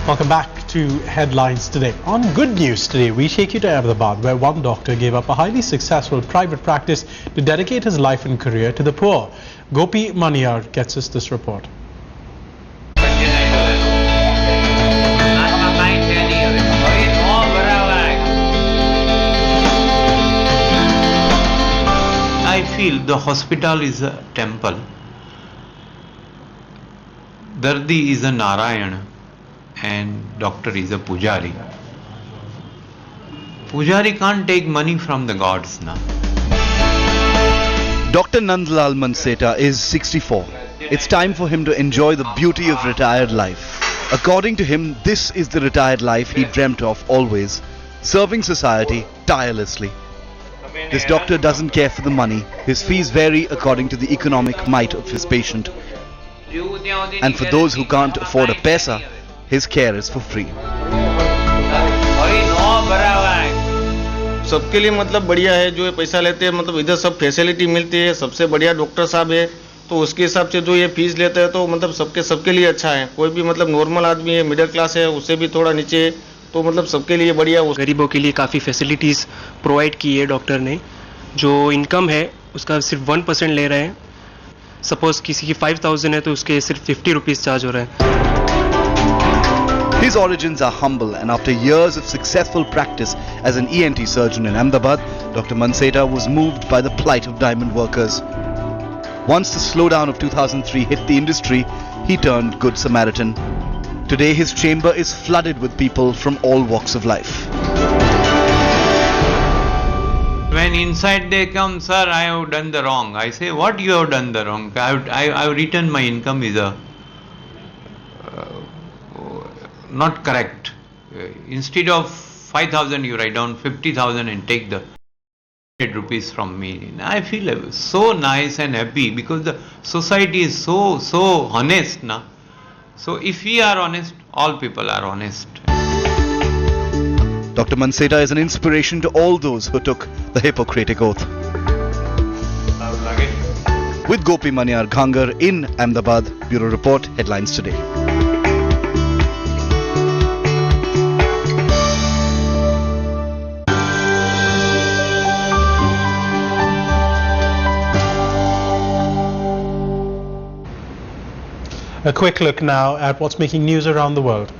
Welcome back to Headlines Today. On good news today, we take you to Ahmedabad, where one doctor gave up a highly successful private practice to dedicate his life and career to the poor. Gopi Maniyar gets us this report. I feel the hospital is a temple. Dardi is a Narayana and doctor is a Pujari. Pujari can't take money from the gods now. Dr. Nandlal Manseta is 64. It's time for him to enjoy the beauty of retired life. According to him, this is the retired life he dreamt of always, serving society tirelessly. This doctor doesn't care for the money. His fees vary according to the economic might of his patient. And for those who can't afford a paisa, his care is for free. सबके लिए मतलब बढ़िया है, जो ये पैसा लेते हैं मतलब इधर सब फैसिलिटी मिलती है, सबसे बढ़िया डॉक्टर साहब है, तो उसके हिसाब से जो ये फीस लेते हैं तो मतलब सबके लिए अच्छा है. कोई भी मतलब नॉर्मल आदमी है, मिडिल क्लास है, उससे भी थोड़ा नीचे है, तो मतलब सबके लिए बढ़िया. गरीबों के लिए काफ़ी फैसिलिटीज़ प्रोवाइड की है डॉक्टर ने. जो इनकम है उसका सिर्फ 1% ले रहे हैं. सपोज किसी की 5,000 है तो उसके सिर्फ 50 रुपीज़ चार्ज हो रहा है. His origins are humble, and after years of successful practice as an ENT surgeon in Ahmedabad, Dr. Manseta was moved by the plight of diamond workers. Once the slowdown of 2003 hit the industry, he turned Good Samaritan. Today his chamber is flooded with people from all walks of life. When inside they come, sir, I have done the wrong. I say, what you have done the wrong? I have written my income is a not correct. Instead of 5,000 you write down 50,000 and take the 100 rupees from me. I feel so nice and happy because the society is so honest now. So if we are honest, all people are honest. Dr. Manseta is an inspiration to all those who took the Hippocratic Oath. With Gopi Maniyar Ghangar in Ahmedabad, Bureau Report, Headlines Today. A quick look now at what's making news around the world.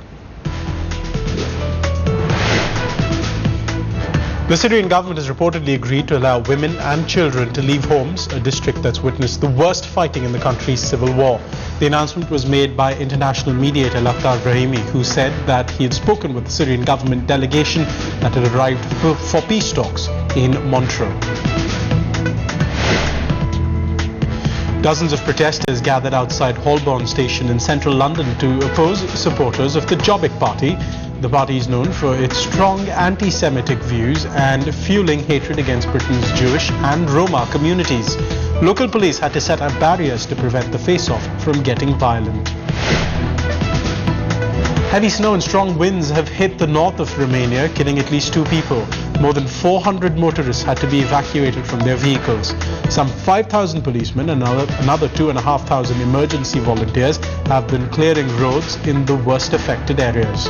The Syrian government has reportedly agreed to allow women and children to leave homes, a district that's witnessed the worst fighting in the country's civil war. The announcement was made by international mediator Lakhdar Brahimi, who said that he had spoken with the Syrian government delegation that had arrived for peace talks in Montreux. Dozens of protesters gathered outside Holborn Station in central London to oppose supporters of the Jobbik Party. The party is known for its strong anti-Semitic views and fueling hatred against Britain's Jewish and Roma communities. Local police had to set up barriers to prevent the face-off from getting violent. Heavy snow and strong winds have hit the north of Romania, killing at least 2 people. More than 400 motorists had to be evacuated from their vehicles. Some 5,000 policemen and another 2,500 emergency volunteers have been clearing roads in the worst affected areas.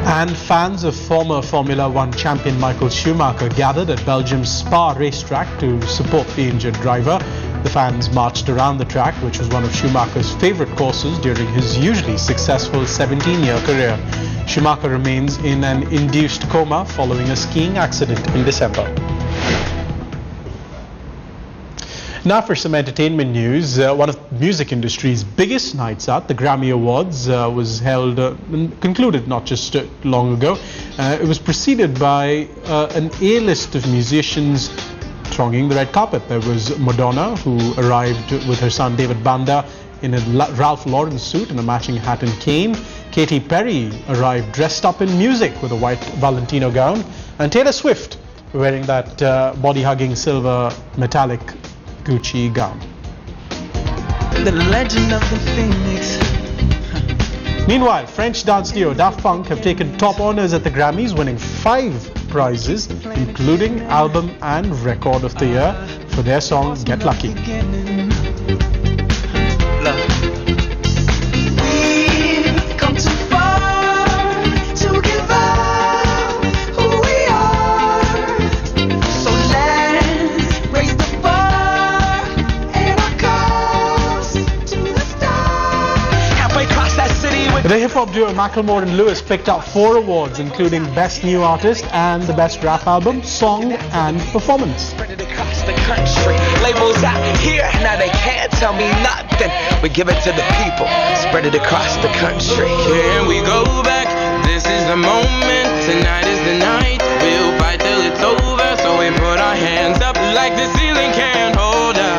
And fans of former Formula One champion Michael Schumacher gathered at Belgium's Spa racetrack to support the injured driver. The fans marched around the track, which was one of Schumacher's favorite courses during his usually successful 17-year career. Schumacher remains in an induced coma following a skiing accident in December. Now for some entertainment news. One of the music industry's biggest nights out, the Grammy Awards, was held and concluded not just long ago. It was preceded by an A-list of musicians thronging the red carpet. There was Madonna, who arrived with her son David Banda in a Ralph Lauren suit and a matching hat and cane. Katy Perry arrived dressed up in music with a white Valentino gown. And Taylor Swift wearing that body-hugging silver metallic Gucci gown. The legend of the Phoenix. Meanwhile, French dance duo Daft Punk have taken top honors at the Grammys, winning 5 prizes, including Album and Record of the Year for their song Get Lucky. We've come too far to give up who we are. So let's raise the bar and our cups to the stars. Halfway across that city with The hip-hop duo Macklemore and Lewis picked up 4 awards, including Best New Artist and the Best Rap Album, Song and Performance. Spread it across the country. Labels out here, now they can't tell me nothing. We give it to the people, spread it across the country. Here we go back, this is the moment, tonight is the night. We'll fight till it's over, so we put our hands up like the ceiling can't hold us.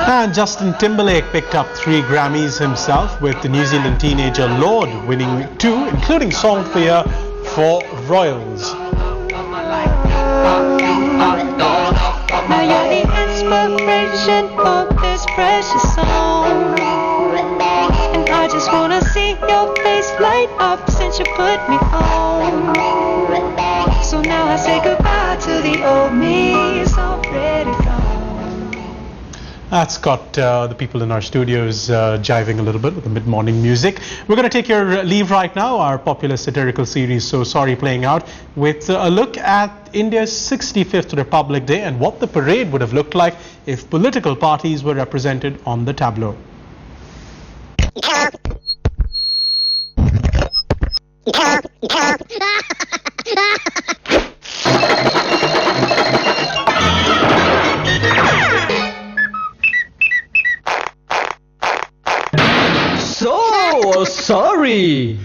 And Justin Timberlake picked up 3 Grammys himself, with the New Zealand teenager Lorde winning 2, including Song of the Year for Royals. Now you're the inspiration of this precious song, and I just wanna see your face light up since you put me on. So now I say goodbye to the old me, it's already gone. That's got the people in our studios jiving a little bit with the mid-morning music. We're going to take your leave right now, our popular satirical series So Sorry playing out, with a look at India's 65th Republic Day and what the parade would have looked like if political parties were represented on the tableau. So sorry.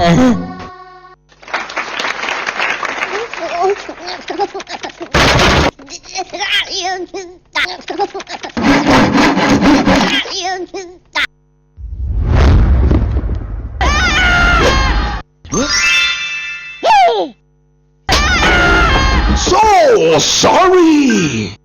So sorry.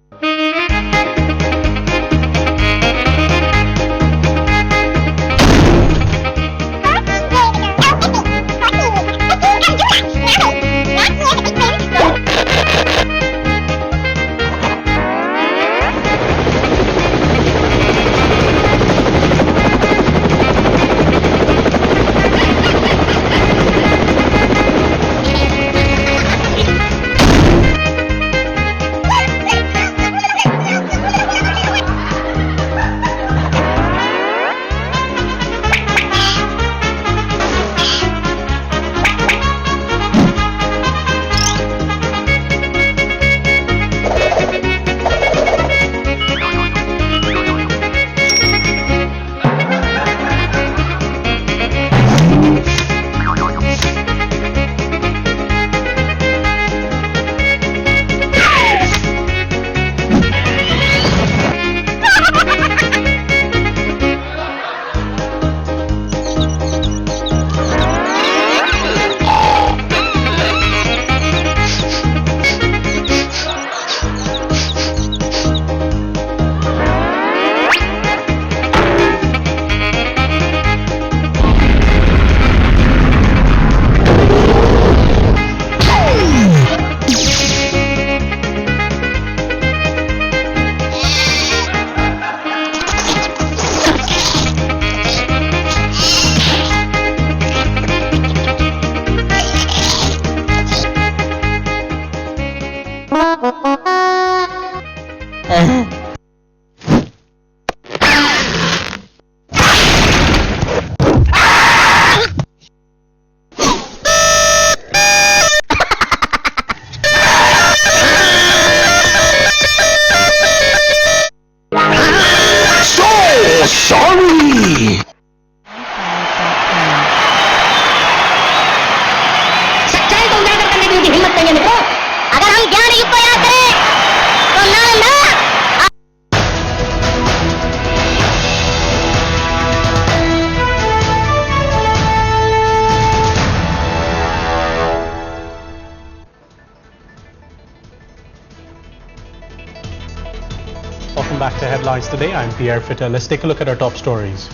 Welcome back to Headlines Today. I'm Pierre Fitter. Let's take a look at our top stories.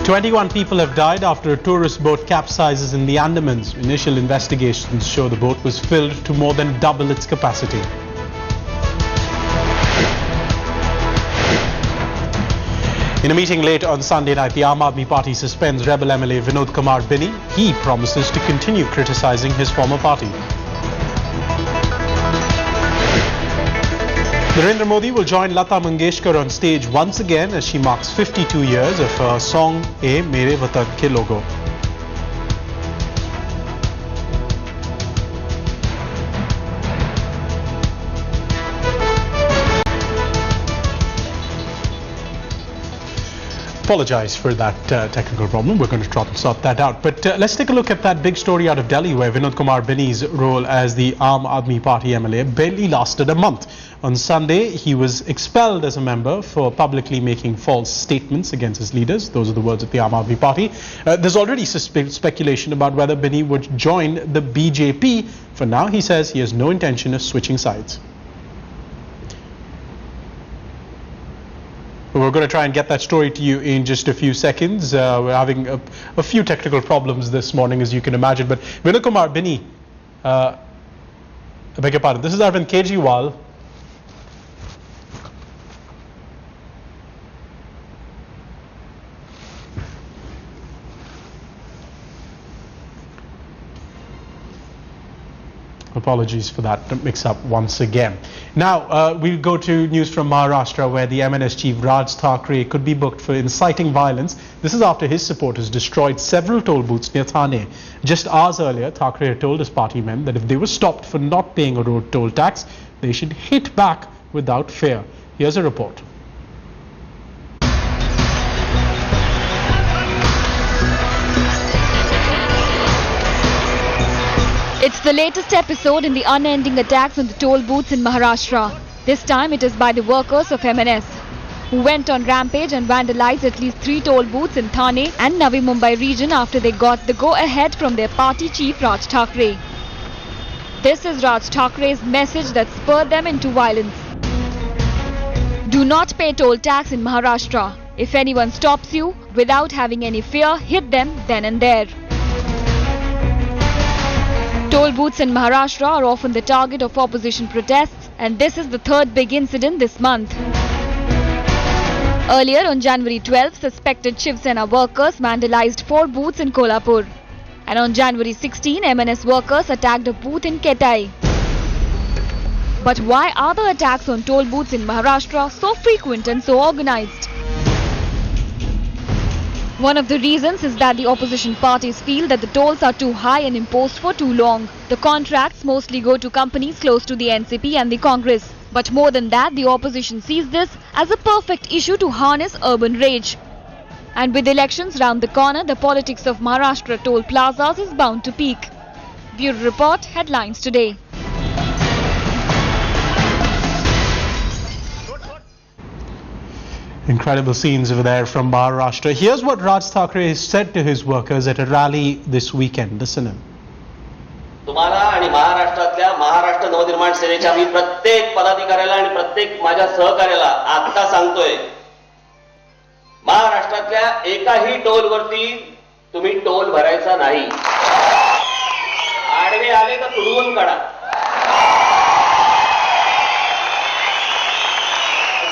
21 people have died after a tourist boat capsizes in the Andamans. Initial investigations show the boat was filled to more than double its capacity. In a meeting late on Sunday night, the Aam Aadmi Party suspends rebel MLA Vinod Kumar Binny. He promises to continue criticizing his former party. Narendra Modi will join Lata Mangeshkar on stage once again as she marks 52 years of her song "Ye Mere Watan Ke Logo." Apologize for that technical problem. We're going to try to sort that out. But let's take a look at that big story out of Delhi where Vinod Kumar Binny's role as the Aam Aadmi Party MLA barely lasted a month. On Sunday, he was expelled as a member for publicly making false statements against his leaders. Those are the words of the Aam Aadmi Party. There's already speculation about whether Binny would join the BJP. For now, he says he has no intention of switching sides. We're going to try and get that story to you in just a few seconds. We're having a few technical problems this morning, as you can imagine. But Vinod Kumar Binny, I beg your pardon, this is Arvind Kejriwal. Apologies for that mix-up once again. Now, we'll go to news from Maharashtra where the MNS chief Raj Thackeray could be booked for inciting violence. This is after his supporters destroyed several toll booths near Thane. Just hours earlier, Thackeray had told his party men that if they were stopped for not paying a road toll tax, they should hit back without fear. Here's a report. It's the latest episode in the unending attacks on the toll booths in Maharashtra. This time it is by the workers of MNS, who went on rampage and vandalized at least 3 toll booths in Thane and Navi Mumbai region after they got the go-ahead from their party chief Raj Thackeray. This is Raj Thackeray's message that spurred them into violence. Do not pay toll tax in Maharashtra. If anyone stops you, without having any fear, hit them then and there. Toll booths in Maharashtra are often the target of opposition protests, and this is the third big incident this month. Earlier on January 12, suspected Shiv Sena workers vandalized 4 booths in Kolhapur. And on January 16, MNS workers attacked a booth in Ketai. But why are the attacks on toll booths in Maharashtra so frequent and so organized? One of the reasons is that the opposition parties feel that the tolls are too high and imposed for too long. The contracts mostly go to companies close to the NCP and the Congress. But more than that, the opposition sees this as a perfect issue to harness urban rage. And with elections round the corner, the politics of Maharashtra toll plazas is bound to peak. Bureau Report, headlines today. Incredible scenes over there from Maharashtra. Here's what Raj Thackeray said to his workers at a rally this weekend. Listen in. तुम्हाला आणि महाराष्ट्रातल्या महाराष्ट्र नवनिर्माण सेनेच्या मी प्रत्येक पदाधिकाऱ्याला आणि प्रत्येक माझ्या सहकार्याला आता सांगतोय, महाराष्ट्रातल्या एकाही टोलवरती तुम्ही टोल भरायचा नाही. आडवे आले तर तुडवून काढा.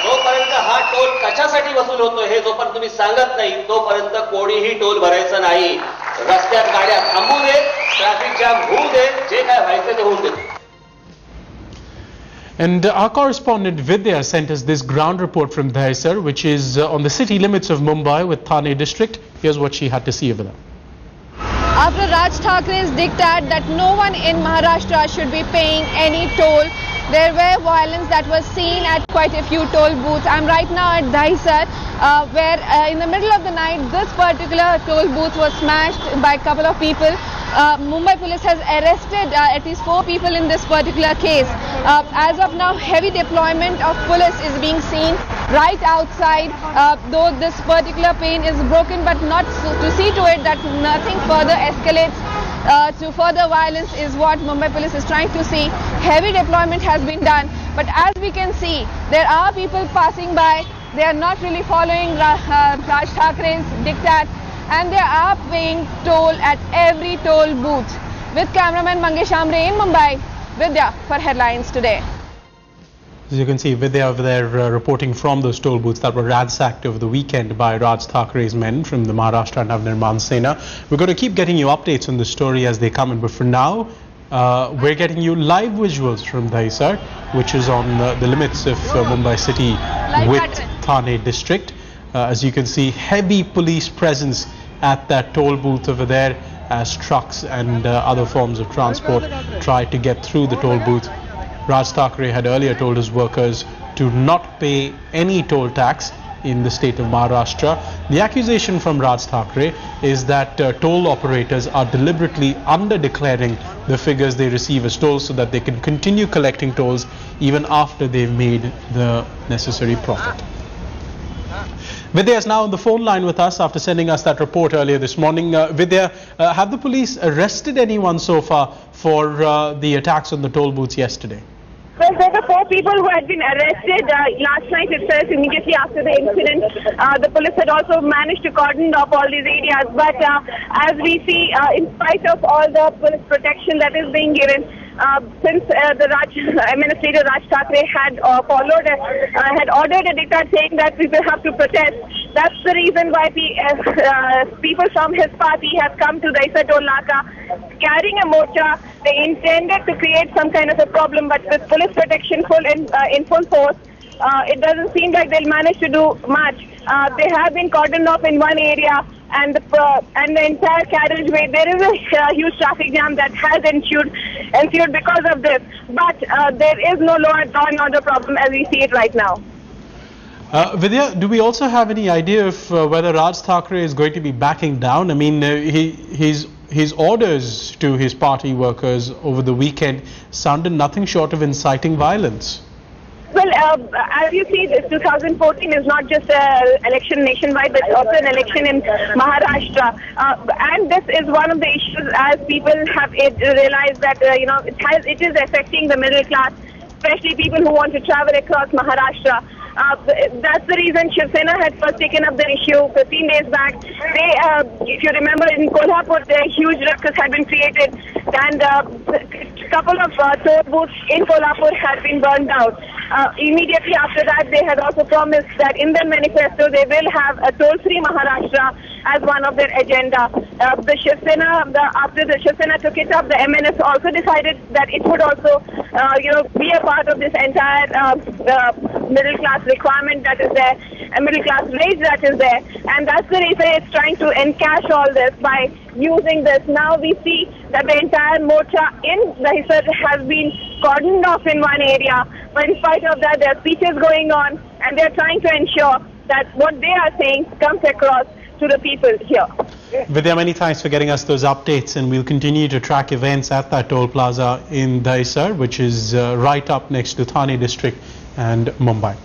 जोपर्यंत हा टोल कशासाठी वसूल होतो हे जोपर्यंत तुम्ही सांगत नाही तोपर्यंत कोणीही टोल भरायचं नाही. रस्त्यात गाड्या थांबू दे, ट्रॅफिक जॅम होऊ दे, जे काय व्हायचं ते होऊ दे. And our correspondent Vidya sent us this ground report from Dahisar, which is on the city limits of Mumbai with Thane district. Here's what she had to see over there. After Raj Thackeray's diktat that no one in Maharashtra should be paying any toll, there were violence that was seen at quite a few toll booths. I'm right now at Dahisar, where in the middle of the night, this particular toll booth was smashed by a couple of people. Mumbai police has arrested at least 4 people in this particular case. As of now, heavy deployment of police is being seen right outside, though this particular pane is broken, but not to see to it that nothing further escalates to further violence is what Mumbai police is trying to see. Heavy deployment has been done, but as we can see, there are people passing by. They are not really following Raj Thackeray's diktat, and they are paying toll at every toll booth. With cameraman Mangesh Amre in Mumbai, Vidya for Headlines Today. As you can see, Vidya over there reporting from those toll booths that were ransacked over the weekend by Raj Thackeray's men from the Maharashtra Navnirman Sena. We're going to keep getting you updates on the story as they come in, but for now, we're getting you live visuals from Dahisar, which is on the limits of Mumbai city with Thane district. As you can see, heavy police presence at that toll booth over there as trucks and other forms of transport try to get through the toll booth. Raj Thackeray had earlier told his workers to not pay any toll tax in the state of Maharashtra. The accusation from Raj Thackeray is that toll operators are deliberately under-declaring the figures they receive as tolls so that they can continue collecting tolls even after they've made the necessary profit. Vidya is now on the phone line with us after sending us that report earlier this morning. Vidya, have the police arrested anyone so far for the attacks on the toll booths yesterday? Well, there were 4 people who had been arrested last night itself, immediately after the incident. The police had also managed to cordon off all these areas. But as we see, in spite of all the police protection that is being given, since the MNS leader Raj Thackeray had had ordered a diktat saying that people have to protest, that's the reason why people from his party have come to Dahisar Toll Naka carrying a morcha. They intended to create some kind of a problem, but with police protection in full force, it doesn't seem like they'll manage to do much. They have been cordoned off in one area, and the entire carriageway, there is a huge traffic jam that has ensued because of this. But there is no law and order problem as we see it right now. Vidya, do we also have any idea of whether Raj Thackeray is going to be backing down? I mean, he's his orders to his party workers over the weekend sounded nothing short of inciting violence. Well, as you see, this 2014 is not just an election nationwide, but also an election in Maharashtra. And this is one of the issues as people have realized that, it is affecting the middle class, especially people who want to travel across Maharashtra. That's the reason Shiv Sena had first taken up the issue 15 days back. They, if you remember, in Kolhapur, a huge ruckus had been created, and a couple of toll booths in Kolhapur had been burned out. Immediately after that, they had also promised that in their manifesto they will have a toll-free Maharashtra as one of their agenda. The Shiv Sena, after the Shiv Sena took it up, the MNS also decided that it would also, be a part of this entire middle class requirement that is there, a middle class wage that is there, and that's the reason it's trying to encash all this by using this. Now we see that the entire morcha in Dahisar has been cordoned off in one area, but in spite of that, there are speeches going on, and they're trying to ensure that what they are saying comes across to the people here. Vidya, many thanks for getting us those updates, and we'll continue to track events at that toll plaza in Dahisar, which is right up next to Thane district and Mumbai.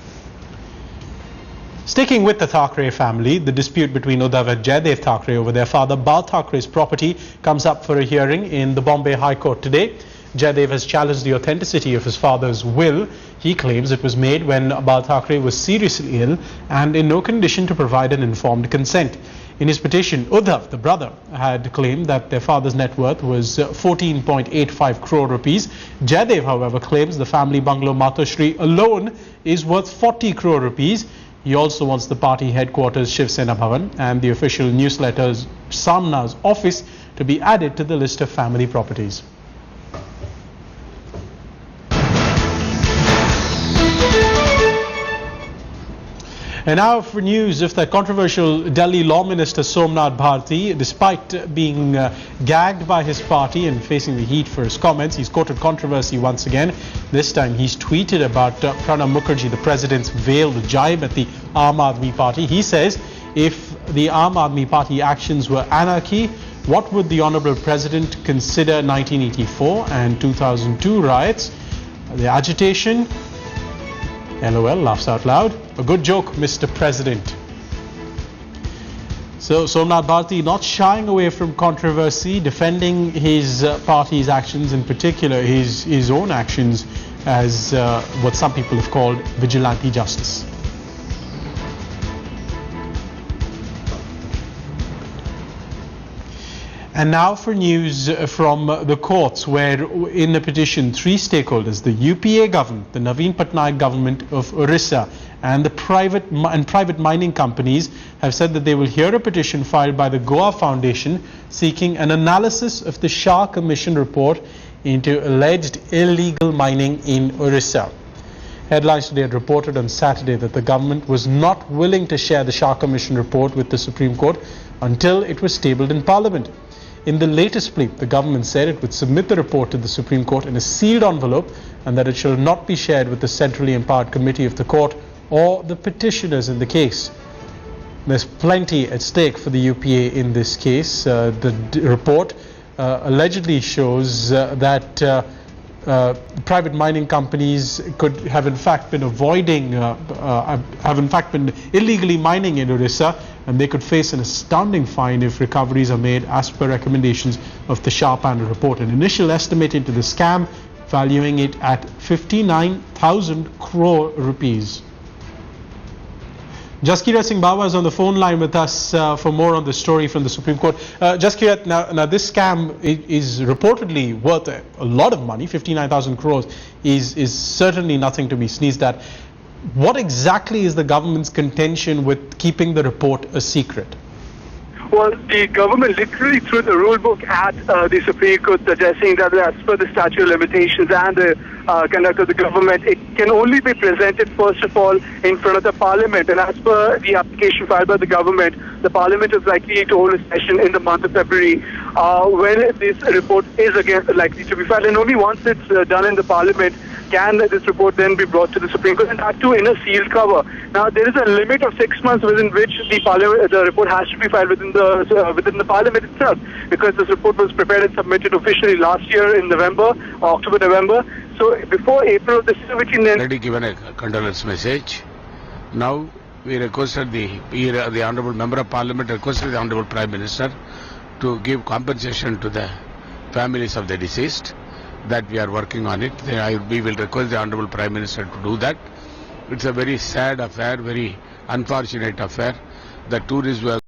Sticking with the Thackeray family, the dispute between Uddhav and Jaidev Thackeray over their father Bal Thackre's property comes up for a hearing in the Bombay High Court today. Jaidev has challenged the authenticity of his father's will. He claims it was made when Bal Thackray was seriously ill and in no condition to provide an informed consent. In his petition, Uddhav, the brother, had claimed that their father's net worth was 14.85 crore rupees. Jaidev, however, claims the family bungalow Matoshri alone is worth 40 crore rupees. He also wants the party headquarters Shiv Sena Bhavan and the official newsletters Samna's office to be added to the list of family properties. And now for news of that controversial Delhi Law Minister Somnath Bharti. Despite being gagged by his party and facing the heat for his comments, he's courted controversy once again. This time he's tweeted about Pranab Mukherjee, the president's veiled jibe at the Aam Aadmi Party. He says, if the Aam Aadmi Party actions were anarchy, what would the Honourable President consider 1984 and 2002 riots? The agitation? LOL, laughs out loud. A good joke, Mr. President. So Somnath Bharti not shying away from controversy, defending his party's actions, in particular his own actions, as what some people have called vigilante justice. And now for news from the courts, where in the petition, three stakeholders, the UPA government, the Naveen Patnaik government of Orissa, and the private mining companies have said that they will hear a petition filed by the Goa Foundation seeking an analysis of the Shah Commission report into alleged illegal mining in Orissa. Headlines Today had reported on Saturday that the government was not willing to share the Shah Commission report with the Supreme Court until it was tabled in Parliament. In the latest plea, the government said it would submit the report to the Supreme Court in a sealed envelope and that it shall not be shared with the centrally empowered committee of the court or the petitioners in the case. There's plenty at stake for the UPA in this case. The report allegedly shows that private mining companies could have in fact been been illegally mining in Orissa, and they could face an astounding fine if recoveries are made as per recommendations of the Shah panel report. An initial estimate into the scam valuing it at 59,000 crore rupees. Jaskirat Singh Bawa is on the phone line with us for more on the story from the Supreme Court. Jaskirat, now this scam is reportedly worth a lot of money. 59,000 crores is certainly nothing to be sneezed at. What exactly is the government's contention with keeping the report a secret? Well, the government literally threw the rule book at the Supreme Court, suggesting that as per the statute of limitations and the conduct of the government, it can only be presented, first of all, in front of the Parliament. And as per the application filed by the government, the Parliament is likely to hold a session in the month of February when this report is again likely to be filed. And only once it's done in the Parliament, can this report then be brought to the Supreme Court, and that too in a sealed cover? Now, there is a limit of 6 months within which the report has to be filed within the Parliament itself, because this report was prepared and submitted officially last year in October, November. So before April of this year, which in then already given a condolence message. Now we requested the Honourable Member of Parliament requested the Honourable Prime Minister to give compensation to the families of the deceased. That we are working on it. We will request the Honourable Prime Minister to do that. It's a very sad affair, very unfortunate affair. The tourists were